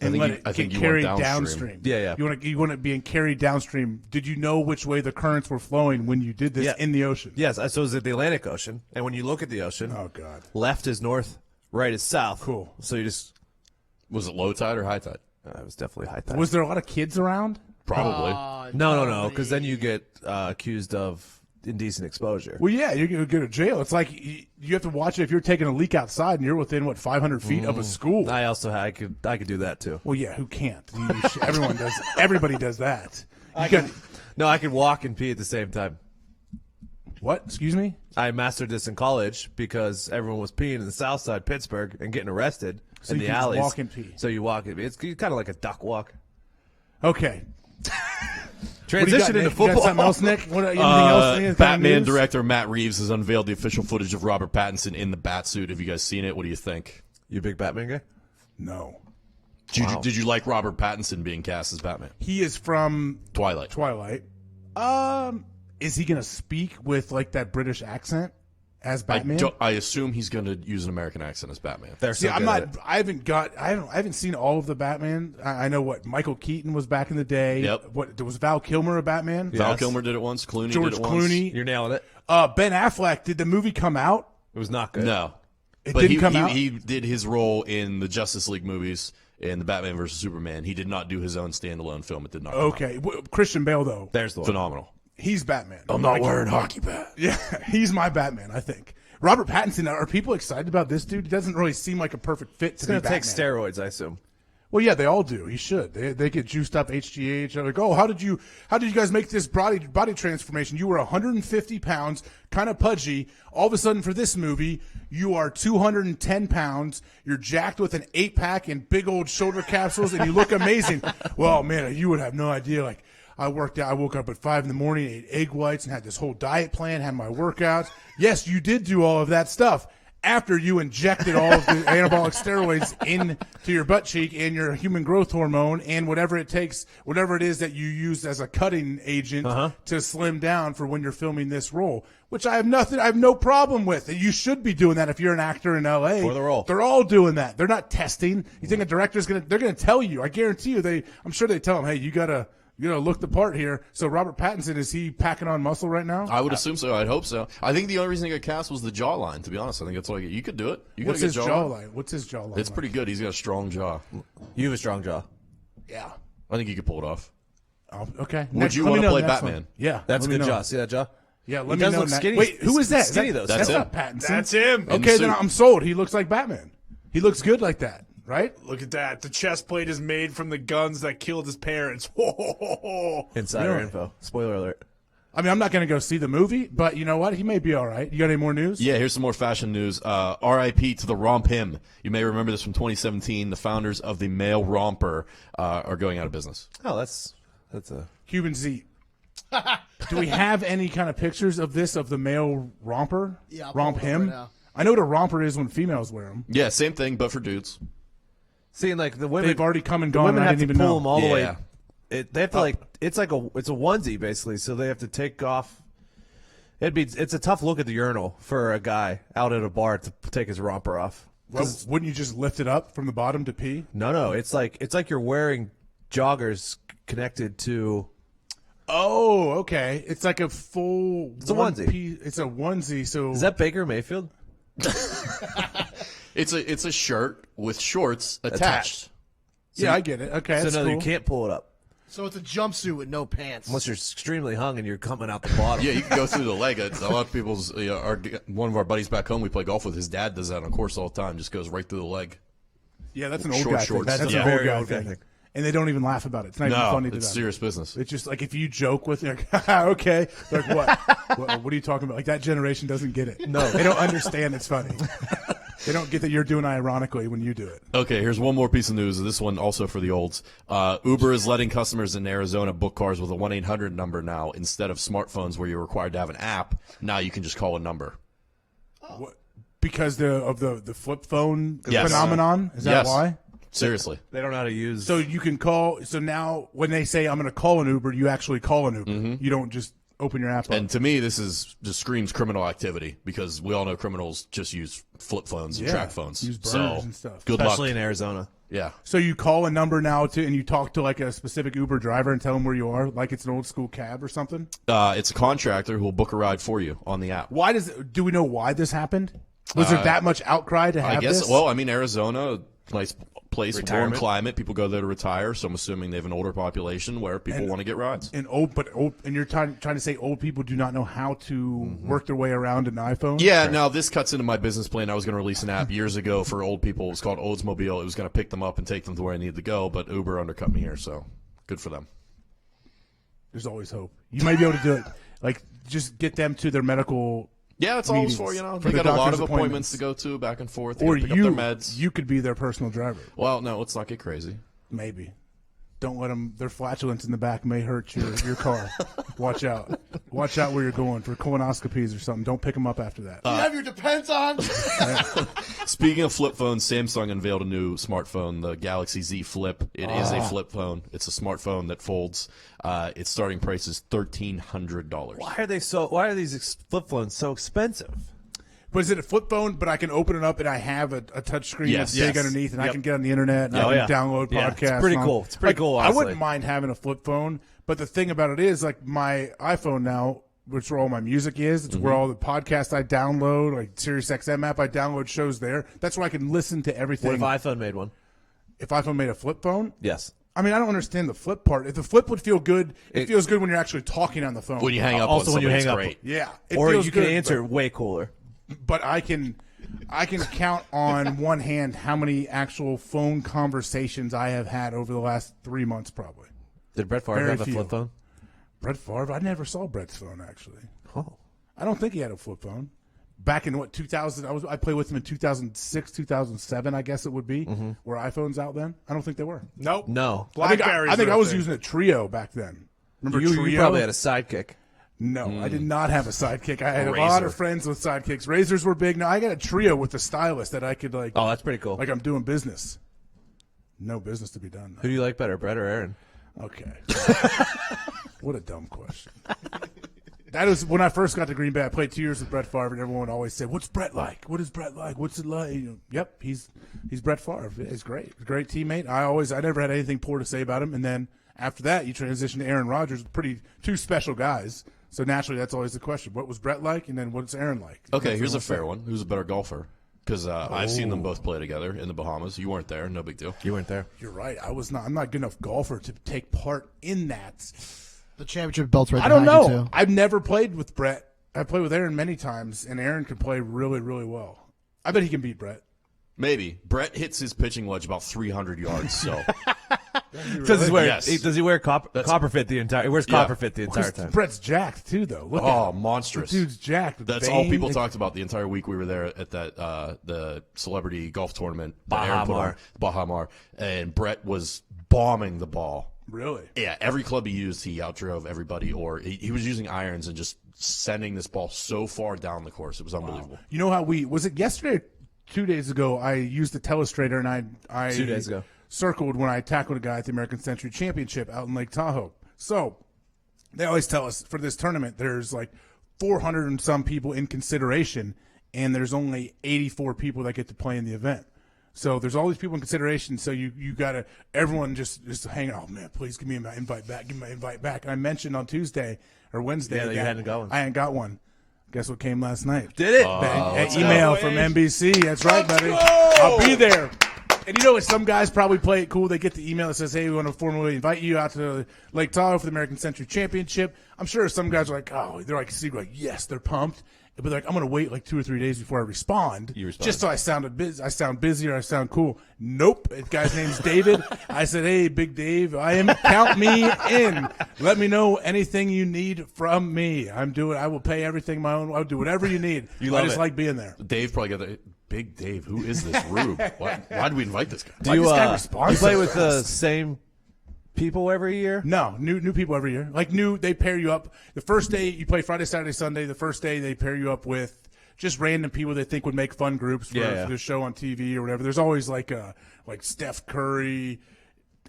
and let it I think get you want carried downstream. Yeah. You want it being carried downstream. Did you know which way the currents were flowing when you did this Yeah. in the ocean? Yes, so is it the Atlantic Ocean? And when you look at the ocean, Oh, God. left is north, right is south. Cool. So you just Was it low tide or high tide? it was definitely high tide. Was there a lot of kids around? Probably. No, because then you get accused of indecent exposure. Well, yeah, you're going to go to jail. It's like you have to watch it if you're taking a leak outside and you're within, 500 feet of a school. I could do that too. Well, yeah, who can't? Everyone does. Everybody does that. I could walk and pee at the same time. What? Excuse me? I mastered this in college because everyone was peeing in the south side Pittsburgh and getting arrested So in you the can just alleys. walk and pee. So you walk and pee. It's kind of like a duck walk. Okay. Transition into Nick? You football. got something else, Nick? Anything else? Any kind of Batman news? director Matt Reeves has unveiled the official footage of Robert Pattinson in the Batsuit. Have you guys seen it? What do you think? You a big Batman guy? No. Did you like Robert Pattinson being cast as Batman? He is from Twilight. Is he going to speak with like that British accent as Batman? I assume he's going to use an American accent as Batman. They're so See, I'm good not. at it. I haven't seen all of the Batman. I know what Michael Keaton was back in the day. Yep. What was Val Kilmer a Batman? Val Yes. Kilmer did it once. Clooney George did it once. Clooney. You're nailing it. Ben Affleck. Did the movie come out? It was not good. No. It But didn't come out. He did his role in the Justice League movies and the Batman vs. Superman. He did not do his own standalone film. It did not come out. Okay. Christian Bale though. There's the one. Phenomenal. He's Batman. I'm not wearing hockey pads. Yeah, he's my Batman. I think. Robert Pattinson. Are people excited about this dude? He doesn't really seem like a perfect fit It's to be going to Batman. take steroids, I assume. Well, yeah, they all do. He should. They get juiced up HGH. They're like, oh, how did you guys make this body transformation? You were 150 pounds, kind of pudgy. All of a sudden, for this movie, you are 210 pounds. You're jacked with an 8-pack and big old shoulder capsules, and you look amazing. Well, man, you would have no idea. Like, I worked out. I woke up at 5 in the morning, ate egg whites, and had this whole diet plan. Had my workouts. Yes, you did do all of that stuff. after you injected all of the anabolic steroids into your butt cheek and your human growth hormone and whatever it takes, whatever it is that you use as a cutting agent to slim down for when you're filming this role, which I have no problem with. You should be doing that if you're an actor in LA. For the role. They're all doing that. They're not testing. You think a director's they're gonna tell you. I guarantee you I'm sure they tell them, hey, you gotta look the part here. So Robert Pattinson, is he packing on muscle right now? I would assume so. I'd hope so. I think the only reason he got cast was the jawline, to be honest. I think that's all you could do it. What's his jawline? What's his jawline? It's pretty good. He's got a strong jaw. You have a strong jaw. Yeah. I think you could pull it off. Oh, okay. Would you want to play Batman? One. Yeah. That's a good jaw. See that jaw? Yeah, He does look skinny. Wait, who is that? Skinny, though. That's him. not Pattinson. That's him. Okay, then I'm sold. He looks like Batman. He looks good like that, right? Look at that. The chest plate is made from the guns that killed his parents. Insider Really? info. Spoiler alert. I mean, I'm not going to go see the movie, but you know what? He may be all right. You got any more news? Yeah, here's some more fashion news. R.I.P. to the Romp Him. You may remember this from 2017. The founders of the male romper are going out of business. Oh, that's a Cuban Z. Do we have any kind of pictures of the male romper? Yeah, I'll Romp pull it up him? right now. I know what a romper is when females wear them. Yeah, same thing, but for dudes. See, like the women. They've already come and The gone. women and I have didn't to even pull know. them all the Yeah. way. They have to it's a onesie basically, so they have to take off. It's a tough look at the urinal for a guy out at a bar to take his romper off. Well, wouldn't you just lift it up from the bottom to pee? No, it's like you're wearing joggers connected to. Oh, okay. It's like a full. It's a onesie. It's a onesie. So Is that Baker Mayfield? It's a shirt with shorts attached. yeah, I get it. Okay, So that's no, cool. you can't pull it up So it's a jumpsuit with no pants. unless you're extremely hung and you're coming out the bottom. Yeah, you can go through the leg. A lot of people's one of our buddies back home we play golf with. His dad does that on course all the time. Just goes right through the leg. Yeah, that's an old Short guy thing. shorts. That's Yeah. an old Very guy old guy thing. thing. And they don't even laugh about it. It's not even No, funny to it's them. serious business. It's just like if you joke with it, like, okay. They're like, what? What are you talking about? Like that generation doesn't get it. No. They don't understand it's funny. They don't get that you're doing it ironically when you do it. Okay, here's one more piece of news. This one also for the olds. Uber is letting customers in Arizona book cars with a 1-800 number now instead of smartphones where you're required to have an app. Now you can just call a number. What? Because of the flip phone Yes. phenomenon? Is that Yes. why? Seriously. They don't know how to use. So you can call. So now when they say I'm going to call an Uber, you actually call an Uber. You don't just open your app up. And to me, this just screams criminal activity because we all know criminals just use flip phones and Yeah, track phones. use burners So and stuff. good especially luck. in Arizona. Yeah. So you call a number now and you talk to like a specific Uber driver and tell them where you are, like it's an old school cab or something. It's a contractor who will book a ride for you on the app. Why do we know why this happened? Was there that much outcry to have I guess. this? Well, I mean, Arizona, nice place, warm Retirement. climate. People go there to retire. So I'm assuming they have an older population where people want to get rides. and you're trying to say old people do not know how to work their way around an iPhone? Yeah, now this cuts into my business plan. I was going to release an app years ago for old people. It was called Oldsmobile. It was going to pick them up and take them to where I needed to go, but Uber undercut me here, so good for them. There's always hope. You might be able to do it. Like just get them to their medical. Yeah, that's all it's for, For They the got a lot doctor's of appointments to go to back and forth. They Or gotta pick up their meds. you could be their personal driver. Well, no, let's not get crazy. Maybe. Don't let them. Their flatulence in the back may hurt your car. Watch out. Watch out where you're going for colonoscopies or something. Don't pick them up after that. you have your Depends on. Speaking of flip phones, Samsung unveiled a new smartphone, the Galaxy Z Flip. It is a flip phone. It's a smartphone that folds. Its starting price is $1,300. Why are these flip phones so expensive? But is it a flip phone? But I can open it up and I have a touch screen Yes. that's big Yes. underneath, and I Yep. can get on the internet and I can download Yeah, podcasts. it's pretty and cool. It's pretty cool, I honestly. wouldn't mind having a flip phone, but the thing about it is, like my iPhone now, which is where all my music is, it's where all the podcasts I download, like SiriusXM app, I download shows there. That's where I can listen to everything. What if iPhone made one? If iPhone made a flip phone? Yes. I mean, I don't understand the flip part. If the flip would feel good, it feels good when you're actually talking on the phone. When you hang up Also on when you somebody, hang up. it's great. Yeah. It Or feels you can good, answer way cooler. but I can count on one hand how many actual phone conversations I have had over the last 3 months, probably. Did Brett Favre Very have a few. flip phone? Brett Favre, I never saw Brett's phone, actually. Oh. I don't think he had a flip phone. Back in, 2000, I played with him in 2006, 2007, I guess it would be. Were iPhones out then? I don't think they were. Nope. No. I think Blackberries. I were a was thing. using a Trio back then. Remember You Trio? probably had a sidekick. No, I did not have a sidekick. I had a Razor. lot of friends with sidekicks. Razors were big. No, I got a trio with a stylist that I could like. Oh, that's pretty cool. Like I'm doing business. No business to be done. Who do you like better, Brett or Aaron? Okay. What a dumb question. That was when I first got to Green Bay. I played 2 years with Brett Favre, and everyone always said, "What's Brett like? What is Brett like? What's it like?" Yep, he's Brett Favre. He's great. Great teammate. I never had anything poor to say about him. And then after that, you transition to Aaron Rodgers. Two special guys. So naturally, that's always the question: what was Brett like, and then what's Aaron like? Okay, here's a fair one. Who's a better golfer? Because I've seen them both play together in the Bahamas. You weren't there. No big deal. You weren't there. You're right. I'm not good enough golfer to take part in that. The championship belt's right I don't behind know. you, too. I've never played with Brett. I played with Aaron many times, and Aaron can play really, really well. I bet he can beat Brett. Maybe. Brett hits his pitching wedge about 300 yards, so. Does he wear copper fit the entire? He wears copper fit the entire time. Brett's jacked too, though. Look at him. Monstrous! The dude's jacked. That's all people talked about the entire week we were there at that the celebrity golf tournament, Bahamar, and Brett was bombing the ball. Really? Yeah. Every club he used, he outdrove everybody, or he was using irons and just sending this ball so far down the course. It was unbelievable. Wow. You know how was it yesterday? Or 2 days ago, I used the telestrator and I 2 days ago circled when I tackled a guy at the American Century Championship out in Lake Tahoe. So they always tell us for this tournament, there's like 400 and some people in consideration, and there's only 84 people that get to play in the event. So there's all these people in consideration. So you got everyone just hanging. Oh man, please give me my invite back. Give me my invite back. And I mentioned on Tuesday or Wednesday. Yeah, you hadn't got one. I hadn't got one. Guess what came last night? Did it? An email from NBC. That's right, buddy. I'll be there. And you know what? Some guys probably play it cool. They get the email that says, "Hey, we want to formally invite you out to Lake Tahoe for the American Century Championship." I'm sure some guys are like, "Oh, they're like, yes, they're pumped." But they're like, I'm going to wait like 2 or 3 days before I respond. You respond. Just so I sound busy or I sound cool. Nope. The guy's name's David. I said, "Hey, Big Dave, count me in. Let me know anything you need from me. I will pay everything my own. I'll do whatever you need." I just like being there. Dave probably got the Big Dave. Who is this Rube? Why do we invite this guy? Do you play with the same people every year? No, new people every year. Like they pair you up. The first day you play Friday, Saturday, Sunday. The first day they pair you up with just random people they think would make fun groups for the show on TV or whatever. There's always like Steph Curry,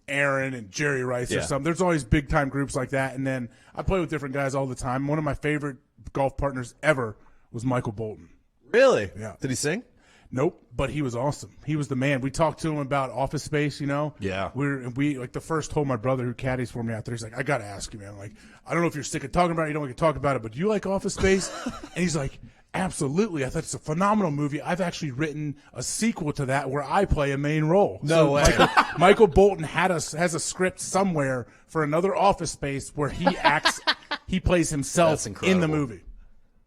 Aaron, and Jerry Rice or something. There's always big time groups like that. And then I play with different guys all the time. One of my favorite golf partners ever was Michael Bolton. Really? Yeah. Did he sing? Nope, but he was awesome. He was the man. We talked to him about Office Space, Yeah. We like the first hole, my brother who caddies for me out there, he's like, "I got to ask you, man. Like, I don't know if you're sick of talking about it, you don't want to talk about it, but do you like Office Space?" And he's like, "Absolutely. I thought it's a phenomenal movie. I've actually written a sequel to that where I play a main role." No way. Michael Bolton has a script somewhere for another Office Space where he plays himself in the movie.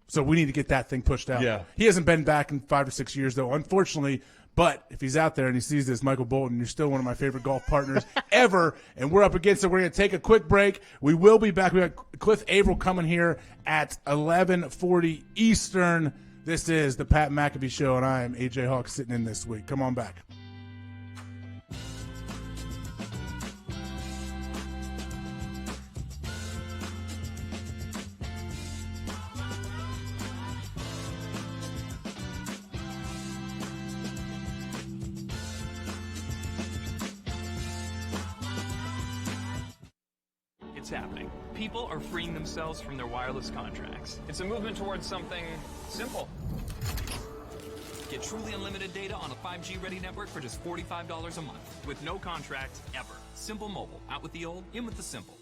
So we need to get that thing pushed out. Yeah. He hasn't been back in 5 or 6 years, though, unfortunately. But if he's out there and he sees this, Michael Bolton, you're still one of my favorite golf partners ever. And we're up against it. We're going to take a quick break. We will be back. We got Cliff Avril coming here at 11:40 Eastern. This is the Pat McAfee Show, and I am AJ Hawk sitting in this week. Come on back. It's happening. People are freeing themselves from their wireless contracts. It's a movement towards something simple. Get truly unlimited data on a 5G-ready network for just $45 a month, with no contract ever. Simple Mobile. Out with the old, in with the simple.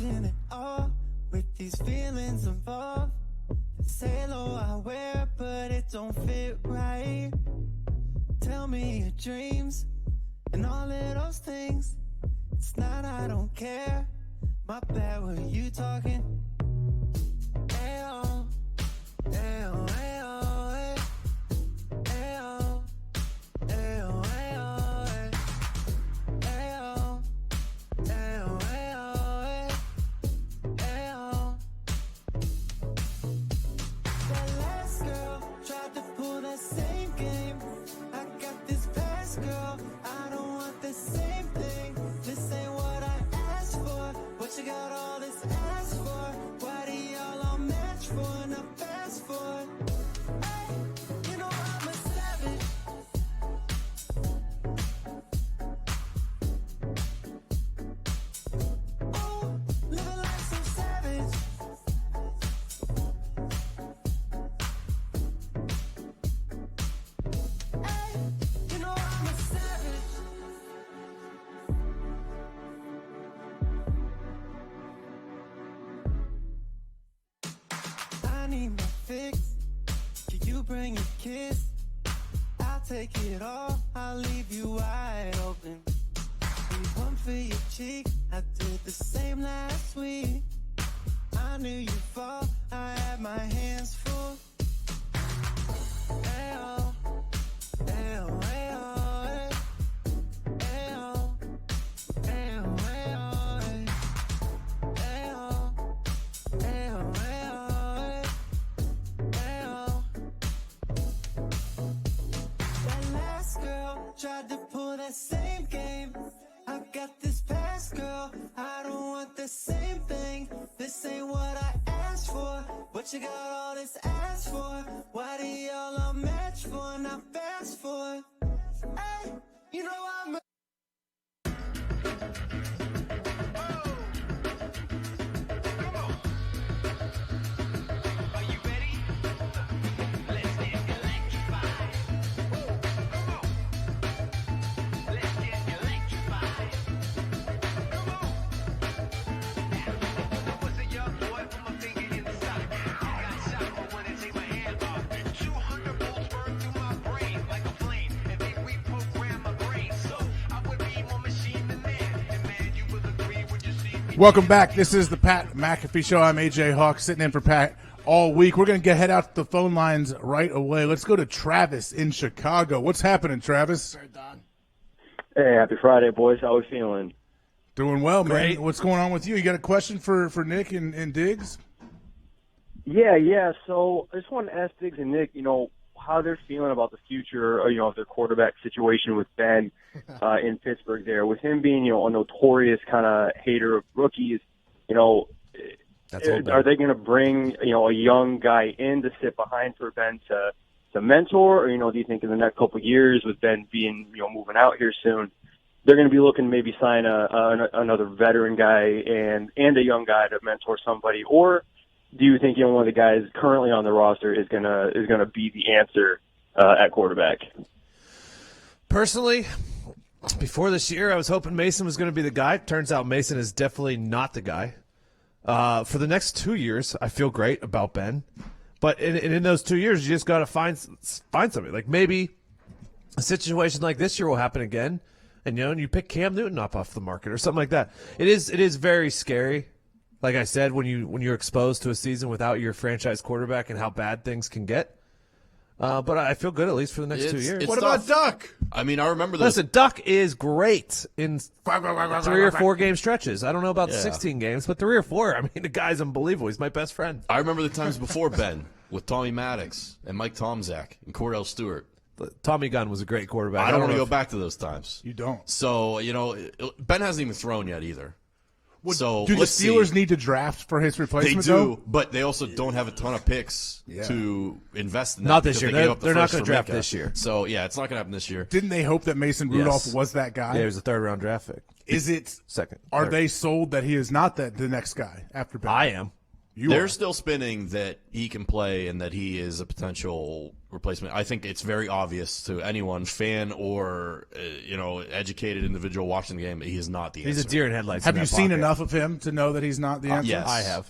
risking it all with these feelings involved. This halo I wear, but it don't fit right. Tell me your dreams and all of those things. It's not I don't care. My bad, were you talking? Ayo, ayo, ayo, ay. Ayo, ayo, ayo, ay. Ayo, ayo, ayo, ay. Ayo. That last girl tried to pull that same game. I got this past girl, I don't want the same thing. This ain't what I asked for. What you got all this ass for? Why do y'all all match for? Now fast forward. Hey, you know I'm a savage. Oh, living life so savage. Hey, you know I'm a savage. I need my fix. Can you bring a kiss? I'll take it all. I'll leave you wide open. Need one for your cheek. I did the same last week. I knew you'd fall. I had my hands full. Ayo, ayo, ayo, ay. Ayo, ayo, ayo, ay. Ayo, ayo, ayo, ay. Ayo. That last girl tried to pull that same game. I got this past girl, I don't want the same thing. This ain't what I asked for. What you got all this ass for? Why do y'all all match for? Now fast forward. Hey, you know I'm a Are you ready? Let's get electrified. Come on. Let's get electrified. Come on. I was a young boy with my finger in the sock. I got shot, but when they take my hand off, 200 volts burn through my brain like a flame, and they reprogram my brain. So I would be more machine than man. And man, you will agree when you see me. Welcome back. This is the Pat McAfee Show. I'm AJ Hawk, sitting in for Pat all week. We're going to head out to the phone lines right away. Let's go to Travis in Chicago. What's happening, Travis? Hey, happy Friday, boys. How we feeling? Doing well, man. Great. What's going on with you? You got a question for Nick and Diggs? Yeah. So I just wanted to ask Diggs and Nick, how they're feeling about the future, of their quarterback situation with Ben in Pittsburgh there. With him being, a notorious kind of hater of rookies, are they going to bring, a young guy in to sit behind for Ben to mentor? Or, do you think in the next couple of years with Ben being, moving out here soon, they're going to be looking to maybe sign another veteran guy and a young guy to mentor somebody? Or do you think one of the guys currently on the roster is gonna be the answer at quarterback? Personally, before this year, I was hoping Mason was going to be the guy. Turns out Mason is definitely not the guy. For the next 2 years, I feel great about Ben. But in those 2 years, you just got to find somebody. Like maybe a situation like this year will happen again, and you pick Cam Newton up off the market or something like that. It is very scary. Like I said, when you're exposed to a season without your franchise quarterback and how bad things can get. But I feel good at least for the next 2 years. What about Duck? I mean, I remember those. Listen, Duck is great in 3 or 4 game stretches. I don't know about 16 games, but 3 or 4. I mean, the guy's unbelievable. He's my best friend. I remember the times before Ben with Tommy Maddox and Mike Tomczak and Cordell Stewart. Tommy Gunn was a great quarterback. I don't want to go back to those times. You don't. So, Ben hasn't even thrown yet either. So do the Steelers need to draft for his replacement? They do, though? but they also don't have a ton of picks to invest in that. Not this year. They gave up the They're not first going to for draft Micah. this year. So, yeah, it's not going to happen this year. Didn't they hope that Mason Rudolph was that guy? Yeah, he was a 3rd-round draft pick. Is it second? Are they sold that he is not the next guy after Ben? I am. They're still spinning that he can play and that he is a potential replacement. I think it's very obvious to anyone, fan or educated individual watching the game, that he is not the answer. He's a deer in headlights. Have you seen enough of him to know that he's not the answer? Yes, I have.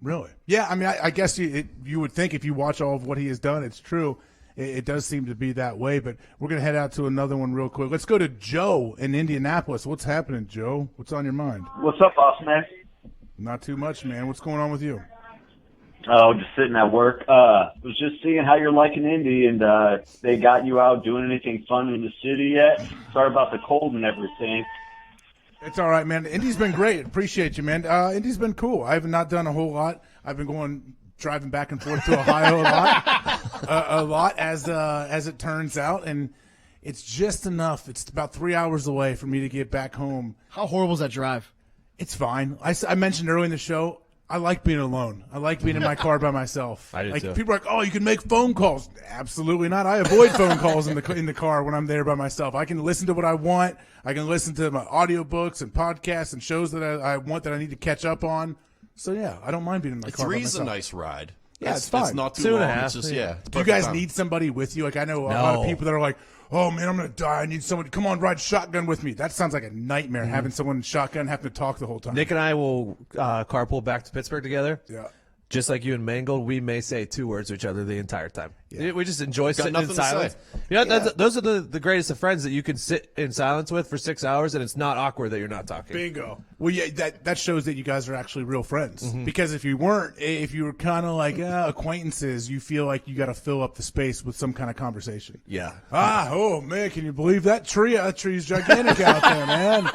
Really? Yeah, I mean, I guess you would think if you watch all of what he has done, it's true. It does seem to be that way, but we're going to head out to another one real quick. Let's go to Joe in Indianapolis. What's happening, Joe? What's on your mind? What's up, boss man? Not too much, man. What's going on with you? Oh, just sitting at work. Was just seeing how you're liking Indy, and they got you out doing anything fun in the city yet? Sorry about the cold and everything. It's all right, man. Indy's been great. Appreciate you, man. Indy's been cool. I have not done a whole lot. I've been driving back and forth to Ohio a lot as it turns out, and it's just enough. It's about 3 hours away for me to get back home. How horrible is that drive? It's fine. I mentioned earlier in the show, I like being alone. I like being in my car by myself. I do too. People are like, oh, you can make phone calls. Absolutely not. I avoid phone calls in the car when I'm there by myself. I can listen to what I want. I can listen to my audiobooks and podcasts and shows that I want that I need to catch up on. So, yeah, I don't mind being in my car by Three's myself. a nice ride. Yeah, it's fine. It's not too 2.5. long. It's just, yeah. Do you guys need somebody with you? Like, I know a lot of people that are like, oh, man, I'm going to die. I need someone to come on, ride shotgun with me. That sounds like a nightmare, having someone shotgun, having to talk the whole time. Nick and I will carpool back to Pittsburgh together. Yeah. Just like you and Mangold, we may say 2 words to each other the entire time. Yeah. We just enjoy sitting in nothing to silence. say. Those are the greatest of friends that you can sit in silence with for 6 hours, and it's not awkward that you're not talking. Bingo. Well, yeah, that shows that you guys are actually real friends. Because if you weren't, if you were kind of like acquaintances, you feel like you got to fill up the space with some kind of conversation. Yeah. Oh, man, can you believe that tree? That tree's gigantic out there, man.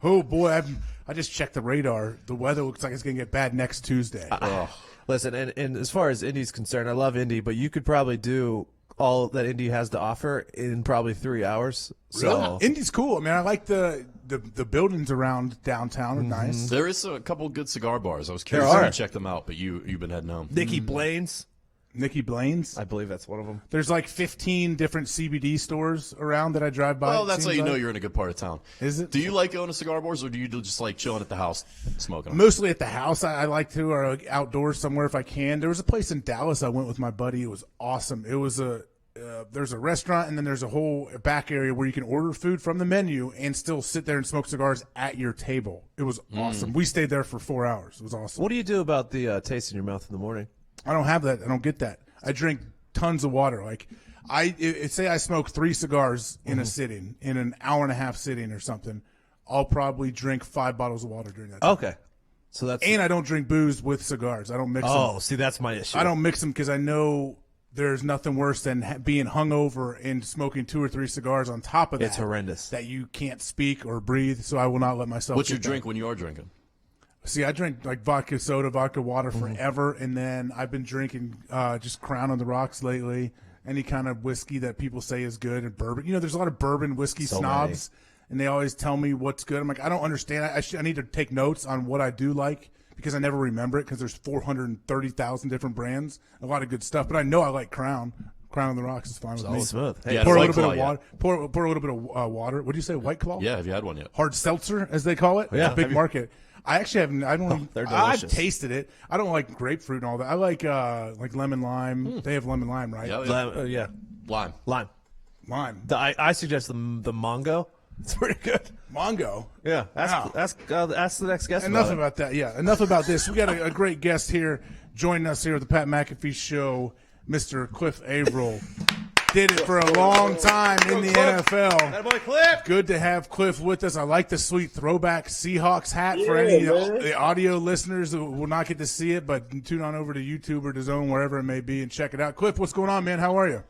Oh, boy, I just checked the radar. The weather looks like it's going to get bad next Tuesday. Listen, and as far as Indy's concerned, I love Indy, but you could probably do all that Indy has to offer in probably 3 hours. So Indy's cool. I mean, I like the buildings around downtown are nice. There is a couple good cigar bars. I was curious to check them out, but you've been heading home. Nikki Blaine's. Nikki Blaine's? I believe that's one of them. There's like 15 different CBD stores around that I drive by. Well, that's how you know you're in a good part of town. Is it? Do you like going to cigar bars, or do you just like chilling at the house smoking them? Mostly at the house. I like to, or outdoors somewhere if I can. There was a place in Dallas I went with my buddy. It was awesome. It was there's a restaurant, and then there's a whole back area where you can order food from the menu and still sit there and smoke cigars at your table. It was awesome. We stayed there for 4 hours. It was awesome. What do you do about the taste in your mouth in the morning? I don't have that. I don't get that. I drink tons of water. Like say I smoke 3 cigars in a sitting, in an hour and a half sitting or something, I'll probably drink 5 bottles of water during that time. Okay. So that's And I don't drink booze with cigars. I don't mix them. Oh, see, that's my issue. I don't mix them because I know there's nothing worse than being hungover and smoking 2 or 3 cigars on top of that. It's horrendous. That you can't speak or breathe, so I will not let myself What's get your drink that. when you are drinking? See, I drink like vodka soda, vodka water forever, and then I've been drinking just Crown on the Rocks lately. Any kind of whiskey that people say is good, and bourbon. You know, there's a lot of bourbon whiskey snobs, and they always tell me what's good. I'm like, I don't understand. I need to take notes on what I do like because I never remember it because there's 430,000 different brands, a lot of good stuff. But I know I like Crown. Crown on the Rocks is fine with me. Smooth. Hey, Pour a little bit of water. Pour a little bit of water. What do you say, White Claw? Yeah, have you had one yet? Hard seltzer, as they call it. Yeah. It's a big market. I actually haven't. I don't. they're I've delicious. tasted it. I don't like grapefruit and all that. I like lemon lime. They have lemon lime, right? Yeah. Lime. Lime. I suggest the Mongo. It's pretty good. Mongo. Yeah. Ask the next guest. Enough about that. Yeah. Enough about this. We got a great guest here joining us here at the Pat McAfee Show, Mr. Cliff Avril. Did it for a long time in the NFL. That boy Cliff. Good to have Cliff with us. I like the sweet throwback Seahawks hat for any of the audio listeners who will not get to see it, but tune on over to YouTube or DAZN, wherever it may be, and check it out. Cliff, what's going on, man? How are you?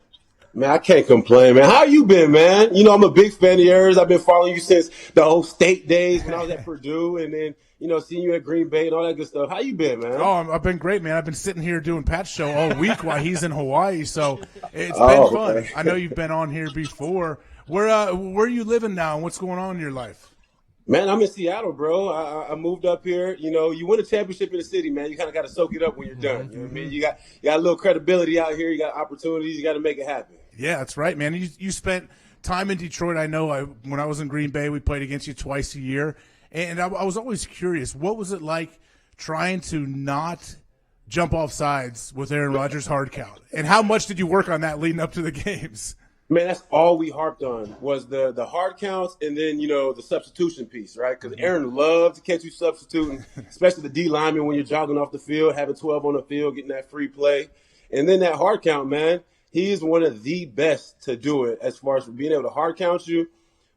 Man, I can't complain, man. How you been, man? You know, I'm a big fan of yours. I've been following you since the whole state days when I was at Purdue, and then, you know, seeing you at Green Bay and all that good stuff. How you been, man? Oh, I've been great, man. I've been sitting here doing Pat's show all week while he's in Hawaii, so it's been fun. Okay. I know you've been on here before. Where are you living now, and what's going on in your life? Man, I'm in Seattle, bro. I moved up here. You know, you win a championship in the city, man. You kind of got to soak it up when you're done. You know what I mean? You got a little credibility out here. You got opportunities. You got to make it happen. Yeah, that's right, man. You spent time in Detroit. I know when I was in Green Bay, we played against you twice a year. And I was always curious, what was it like trying to not jump off sides with Aaron Rodgers' hard count? And how much did you work on that leading up to the games? Man, that's all we harped on was the hard counts and then, the substitution piece, right? Because Aaron loved to catch you substituting, especially the D lineman when you're jogging off the field, having 12 on the field, getting that free play. And then that hard count, man, he is one of the best to do it as far as being able to hard count you,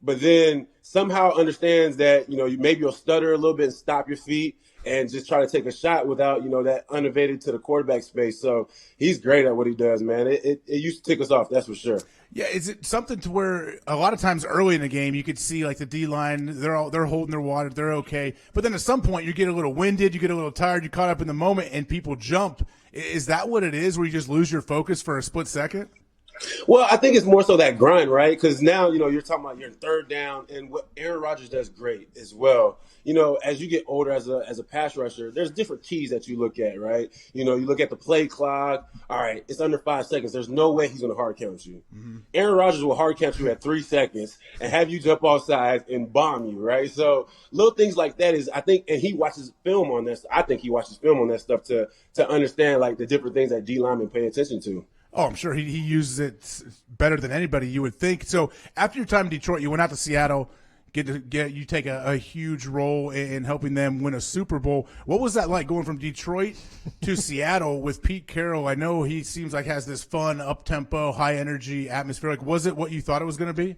but then somehow understands that, maybe you'll stutter a little bit and stop your feet and just try to take a shot without, that unevaded to the quarterback space. So he's great at what he does, man. It used to tick us off, that's for sure. Yeah, is it something to where a lot of times early in the game you could see like the D line, they're holding their water, they're okay, but then at some point you get a little winded, you get a little tired, you caught up in the moment, and people jump. Is that what it is, where you just lose your focus for a split second? Well, I think it's more so that grind, right? Because now, you're talking about you're in third down, and what Aaron Rodgers does great as well. As you get older as a pass rusher, there's different keys that you look at, right? You look at the play clock. All right, it's under 5 seconds. There's no way he's going to hard count you. Mm-hmm. Aaron Rodgers will hard count you at 3 seconds and have you jump off sides and bomb you, right? So little things like that is, I think, and he watches film on this. I think he watches film on that stuff to understand like the different things that D linemen pay attention to. Oh, I'm sure he uses it better than anybody, you would think. So after your time in Detroit, you went out to Seattle, you take a huge role in helping them win a Super Bowl. What was that like going from Detroit to Seattle with Pete Carroll? I know he seems like has this fun, up-tempo, high-energy atmosphere. Like, was it what you thought it was going to be?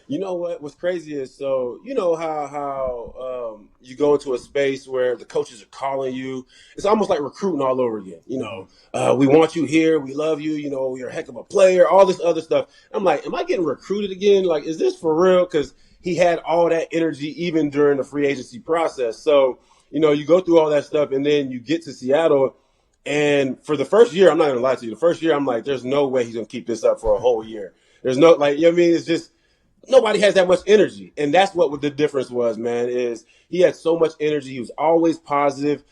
You know what's crazy is, so you know how you go into a space where the coaches are calling you. It's almost like recruiting all over again. We want you here. We love you. You're a heck of a player, all this other stuff. I'm like, am I getting recruited again? Like, is this for real? Because he had all that energy even during the free agency process. So, you go through all that stuff and then you get to Seattle. And for the first year, I'm not going to lie to you. The first year, I'm like, there's no way he's going to keep this up for a whole year. There's no, it's just, nobody has that much energy. And that's what the difference was, man, is he had so much energy. He was always positive.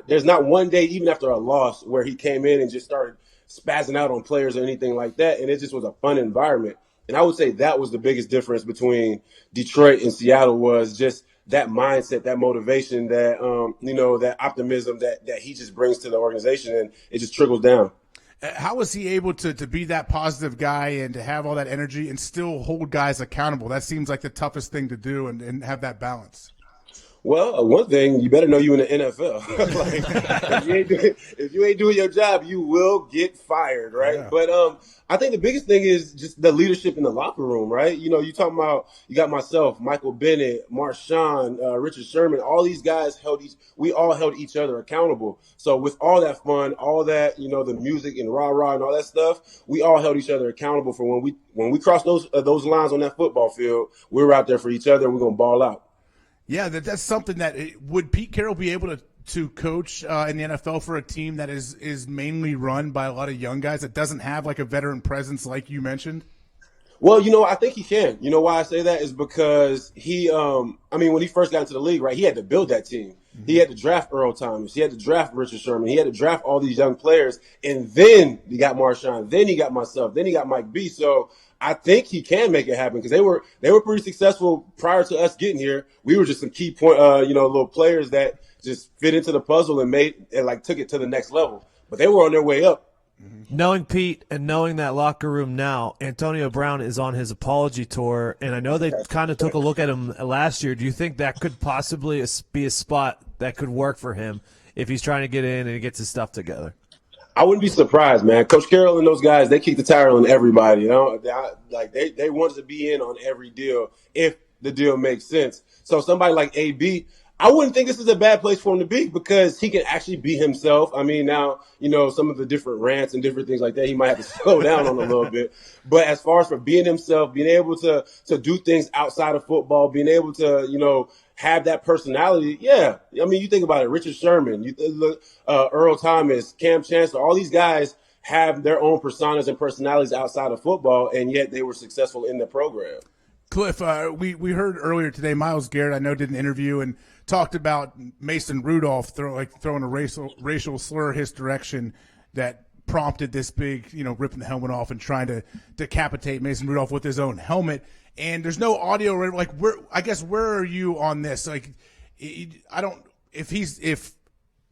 There's not one day, even after a loss, where he came in and just started spazzing out on players or anything like that. And it just was a fun environment. And I would say that was the biggest difference between Detroit and Seattle, was just that mindset, that motivation, that, that optimism that he just brings to the organization, and it just trickles down. How was he able to be that positive guy and to have all that energy and still hold guys accountable? That seems like the toughest thing to do, and have that balance. Well, one thing, you better know you in the NFL. if you ain't doing your job, you will get fired, right? Yeah. But I think the biggest thing is just the leadership in the locker room, right? You talking about, you got myself, Michael Bennett, Marshawn, Richard Sherman, all these guys we all held each other accountable. So with all that fun, all that, the music and rah-rah and all that stuff, we all held each other accountable for when we crossed those lines on that football field, we were out there for each other, and we're going to ball out. Yeah, that's something that would Pete Carroll be able to coach in the NFL for a team that is mainly run by a lot of young guys that doesn't have like a veteran presence like you mentioned? Well, I think he can. You know why I say that is because he, when he first got into the league, right, he had to build that team. Mm-hmm. He had to draft Earl Thomas. He had to draft Richard Sherman. He had to draft all these young players. And then he got Marshawn. Then he got myself. Then he got Mike B. So I think he can make it happen, because they were pretty successful prior to us getting here. We were just some key point, little players that just fit into the puzzle and took it to the next level. But they were on their way up. Mm-hmm. Knowing Pete and knowing that locker room now, Antonio Brown is on his apology tour, and I know they kind of took a look at him last year. Do you think that could possibly be a spot that could work for him if he's trying to get in and he gets his stuff together? I wouldn't be surprised, man. Coach Carroll and those guys, they kick the tire on everybody. They want to be in on every deal if the deal makes sense. So somebody like AB, I wouldn't think this is a bad place for him to be, because he can actually be himself. I mean, now, some of the different rants and different things like that, he might have to slow down on a little bit. But as far as for being himself, being able to do things outside of football, being able to, have that personality, yeah. I mean, you think about it, Richard Sherman, Earl Thomas, Cam Chancellor, all these guys have their own personas and personalities outside of football, and yet they were successful in the program. Cliff, we heard earlier today, Myles Garrett, I know, did an interview and talked about Mason Rudolph throwing a racial slur his direction that prompted this big, ripping the helmet off and trying to decapitate Mason Rudolph with his own helmet. And there's no audio. Like, where are you on this? Like, if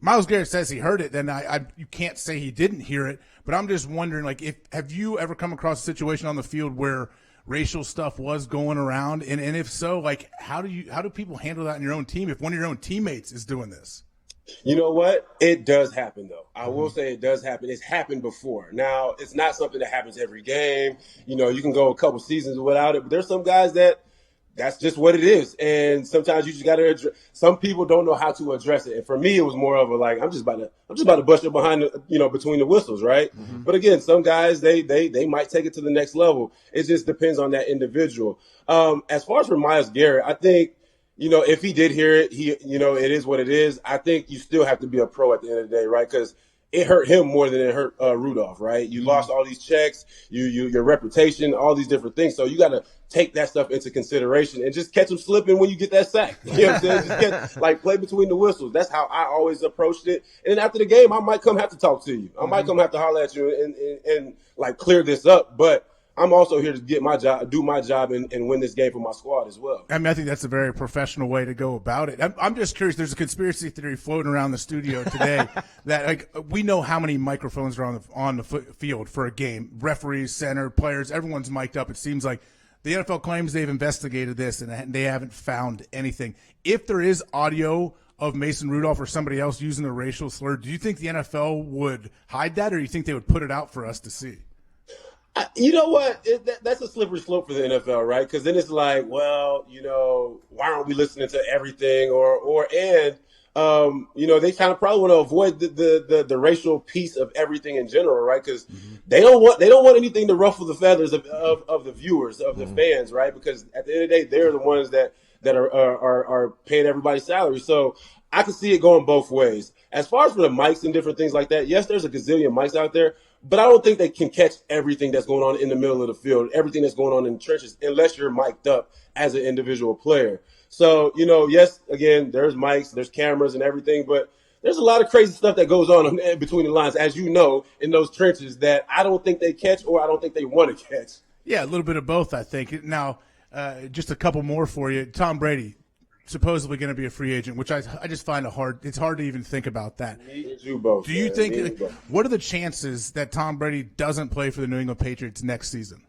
Myles Garrett says he heard it, then you can't say he didn't hear it. But I'm just wondering, like, have you ever come across a situation on the field where racial stuff was going around, and if so, like, how do people handle that in your own team if one of your own teammates is doing this? You know what? It does happen, though. I will say it does happen. It's happened before. Now, it's not something that happens every game. You know, you can go a couple seasons without it, but there's some guys that's just what it is. And sometimes you just got to address. Some people don't know how to address it. And for me, it was more of a like, I'm just about to bust it behind, between the whistles, right? Mm-hmm. But again, some guys they might take it to the next level. It just depends on that individual. As far as for Myles Garrett, I think, if he did hear it, it is what it is. I think you still have to be a pro at the end of the day, right? Because it hurt him more than it hurt Rudolph, right? You lost all these checks, your reputation, all these different things. So you got to take that stuff into consideration and just catch him slipping when you get that sack. You know what I'm saying? Just play between the whistles. That's how I always approached it. And then after the game, I might come have to talk to you. I might come have to holler at you and clear this up. But I'm also here to get my job, do my job, and win this game for my squad as well. I mean, I think that's a very professional way to go about it. I'm just curious. There's a conspiracy theory floating around the studio today that we know how many microphones are on the field for a game. Referees, center, players, everyone's mic'd up. It seems like the NFL claims they've investigated this and they haven't found anything. If there is audio of Mason Rudolph or somebody else using a racial slur, do you think the NFL would hide that, or do you think they would put it out for us to see? You know what? That's a slippery slope for the NFL, right? Because then it's like, well, why aren't we listening to everything? They kind of probably want to avoid the racial piece of everything in general, right? Because they don't want anything to ruffle the feathers of the viewers, of the fans, right? Because at the end of the day, they're the ones that are paying everybody's salary. So I can see it going both ways. As far as for the mics and different things like that, yes, there's a gazillion mics out there. But I don't think they can catch everything that's going on in the middle of the field, everything that's going on in the trenches, unless you're mic'd up as an individual player. So, yes, again, there's mics, there's cameras and everything, but there's a lot of crazy stuff that goes on between the lines, as you know, in those trenches that I don't think they catch or I don't think they want to catch. Yeah, a little bit of both, I think. Now, just a couple more for you. Tom Brady, supposedly going to be a free agent, which I just find it's hard to even think about that. You both. Do you think, what are the chances that Tom Brady doesn't play for the New England Patriots next season?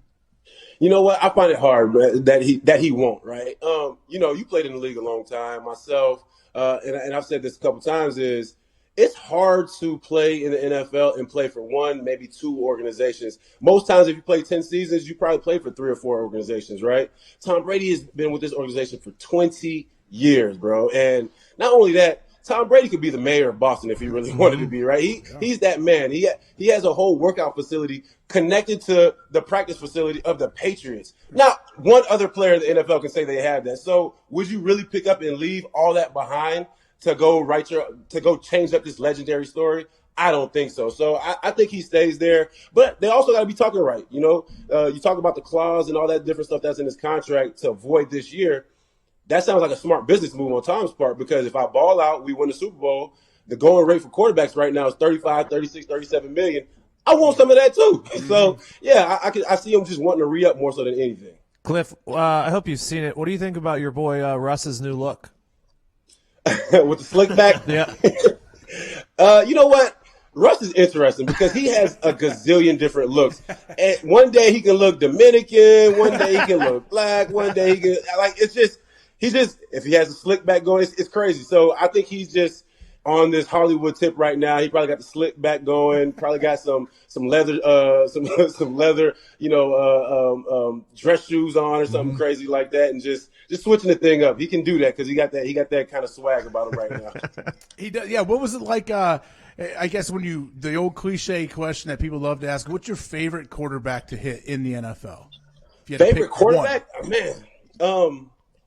You know what? I find it hard that he won't, right? You played in the league a long time. Myself, and I've said this a couple times, is it's hard to play in the NFL and play for one, maybe two organizations. Most times, if you play 10 seasons, you probably play for 3 or 4 organizations, right? Tom Brady has been with this organization for 20 years, bro. And not only that, Tom Brady could be the mayor of Boston if he really wanted to be, right? He's that man. He has a whole workout facility connected to the practice facility of the Patriots. Not one other player in the NFL can say they have that. So would you really pick up and leave all that behind to go change up this legendary story? I don't think so. So I think he stays there. But they also got to be talking right. You talk about the clause and all that different stuff that's in his contract to avoid this year. That sounds like a smart business move on Tom's part, because if I ball out, we win the Super Bowl, the going rate for quarterbacks right now is 35, 36, 37 million. I want some of that too. So, yeah, I see him just wanting to re-up more so than anything. Cliff, I hope you've seen it. What do you think about your boy Russ's new look? With the slick back? Yeah. You know what? Russ is interesting because he has a gazillion different looks. And one day he can look Dominican, one day he can look black, one day he can if he has a slick back going, it's crazy. So I think he's just on this Hollywood tip right now. He probably got the slick back going, probably got some leather, some leather, dress shoes on or something crazy like that, and just switching the thing up. He can do that because he got that kind of swag about him right now. He does. Yeah. What was it like? I guess the old cliche question that people love to ask: what's your favorite quarterback to hit in the NFL? If you had to favorite pick quarterback? one. Man,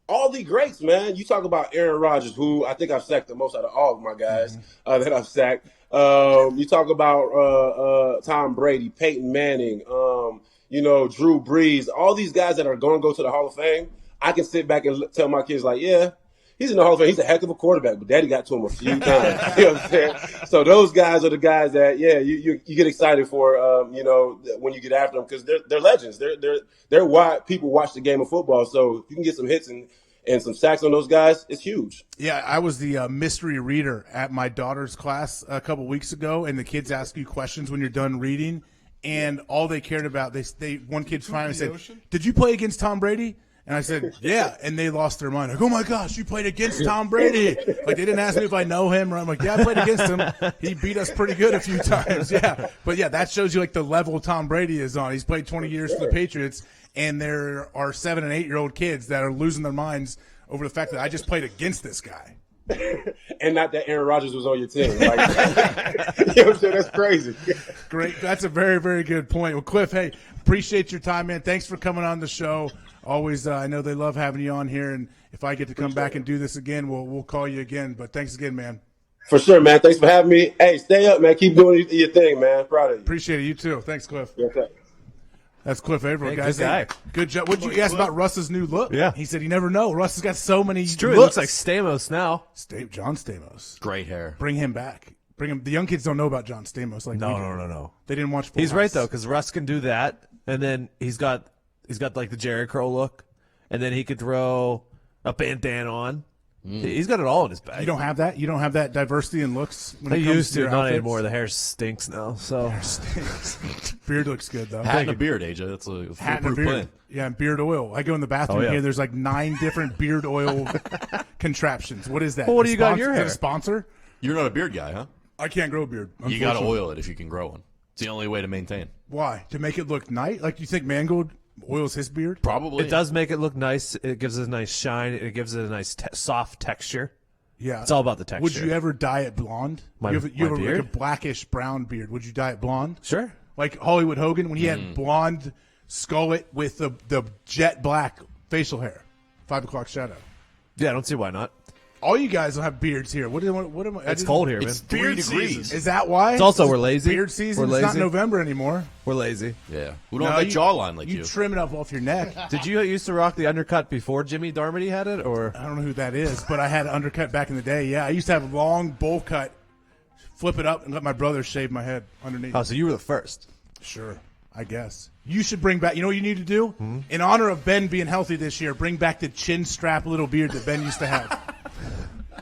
all the greats, man. You talk about Aaron Rodgers, who I think I've sacked the most out of all of my guys that I've sacked. You talk about Tom Brady, Peyton Manning, Drew Brees, all these guys that are going to go to the Hall of Fame. I can sit back and tell my kids, like, yeah, he's in the Hall of Fame. He's a heck of a quarterback, but Daddy got to him a few times. You know what I'm saying? So those guys are the guys that, yeah, you get excited for, when you get after them, because they're legends. They're why people watch the game of football. So if you can get some hits and and some sacks on those guys, it's huge. Yeah, I was the mystery reader at my daughter's class a couple weeks ago, and the kids ask you questions when you're done reading, and all they cared about, one kid finally said, "Did you play against Tom Brady?" And I said, "Yeah," and they lost their mind. Like, "Oh my gosh, you played against Tom Brady!" Like, they didn't ask me if I know him, or I'm like, "Yeah, I played against him. He beat us pretty good a few times." Yeah, but yeah, that shows you like the level Tom Brady is on. He's played 20 years for the Patriots, and there are 7 and 8-year-old kids that are losing their minds over the fact that I just played against this guy. And not that Aaron Rodgers was on your team. Like, you know what I'm saying? That's crazy. Great. That's a very, very good point. Well, Cliff, hey, appreciate your time, man. Thanks for coming on the show. Always, I know they love having you on here, and if I get to come back and do this again, we'll call you again. But thanks again, man. For sure, man. Thanks for having me. Hey, stay up, man. Keep doing your thing, man. Proud of you. Appreciate it. You too. Thanks, Cliff. Yes, sir. That's Cliff Avril, Hey, guys. good guy. Good job. What did you ask about Russ's new look? Yeah. He said you never know. Russ has got so many It's true. looks. He looks like Stamos now. John Stamos. Great hair. Bring him back. Bring him. The young kids don't know about John Stamos. Like we do. No. They didn't watch Full He's right House. though, because Russ can do that, and then he's got like the Jerry Curl look, and then he could throw a bandana on. He's got it all in his bag. You don't have that? You don't have that diversity in looks? When I it comes used to, your not outfits? anymore. The hair stinks now. So Beard looks good though. Hat and a beard, AJ. That's a Hat and a foolproof beard. plan. Yeah, and beard oil. I go in the bathroom Oh, yeah. here. There's like 9 different beard oil contraptions. What is that? Well, what do you got in Sponsor- your is it hair? a sponsor? You're not a beard guy, huh? I can't grow a beard. You got to unfortunately. oil it if you can grow one. It's the only way to maintain. Why? To make it look nice? Like, you think Mangold oils his beard? Probably. it does make it look nice. It gives it a nice shine. It gives it a nice soft texture. Yeah. It's all about the texture. Would you ever dye it blonde? My- you have, my like beard? a blackish brown beard. Would you dye it blonde? Sure. Like Hollywood Hogan when he had blonde skullet with the jet black facial hair. 5 o'clock shadow. Yeah, I don't see why not. All you guys will have beards here. What am I? It's cold here, man. It's 3 Beard degrees. season. Is that why? It's also we're lazy. Beard season. We're It's not lazy. November anymore. We're lazy. Yeah. We don't have that jawline like you. You trim it up off your neck. Did you used to rock the undercut before Jimmy Darmody had it, or? I don't know who that is, but I had an undercut back in the day. Yeah, I used to have a long bowl cut, flip it up, and let my brother shave my head underneath. Oh, so you were the first. Sure, I guess. You should bring back, you know what you need to do? In honor of Ben being healthy this year, bring back the chin strap little beard that Ben used to have.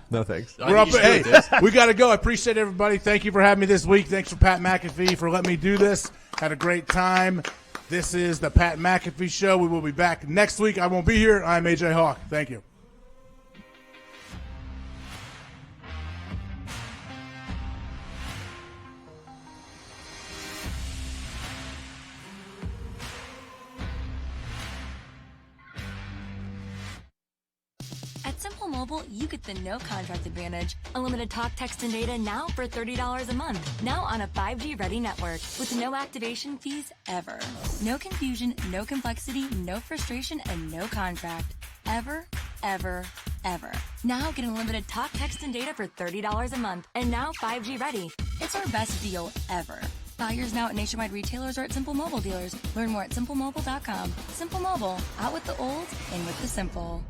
No thanks. We're up. Hey, we got to go. I appreciate everybody. Thank you for having me this week. Thanks for Pat McAfee for letting me do this. Had a great time. This is the Pat McAfee Show. We will be back next week. I won't be here. I'm AJ Hawk. Thank you. At Simple Mobile, you get the no contract advantage. Unlimited talk, text, and data now for $30 a month. Now on a 5G ready network with no activation fees ever. No confusion, no complexity, no frustration, and no contract. Ever, ever, ever. Now get unlimited talk, text, and data for $30 a month. And now 5G ready. It's our best deal ever. Buy yours now at nationwide retailers or at Simple Mobile dealers. Learn more at simplemobile.com. Simple Mobile, out with the old, in with the simple.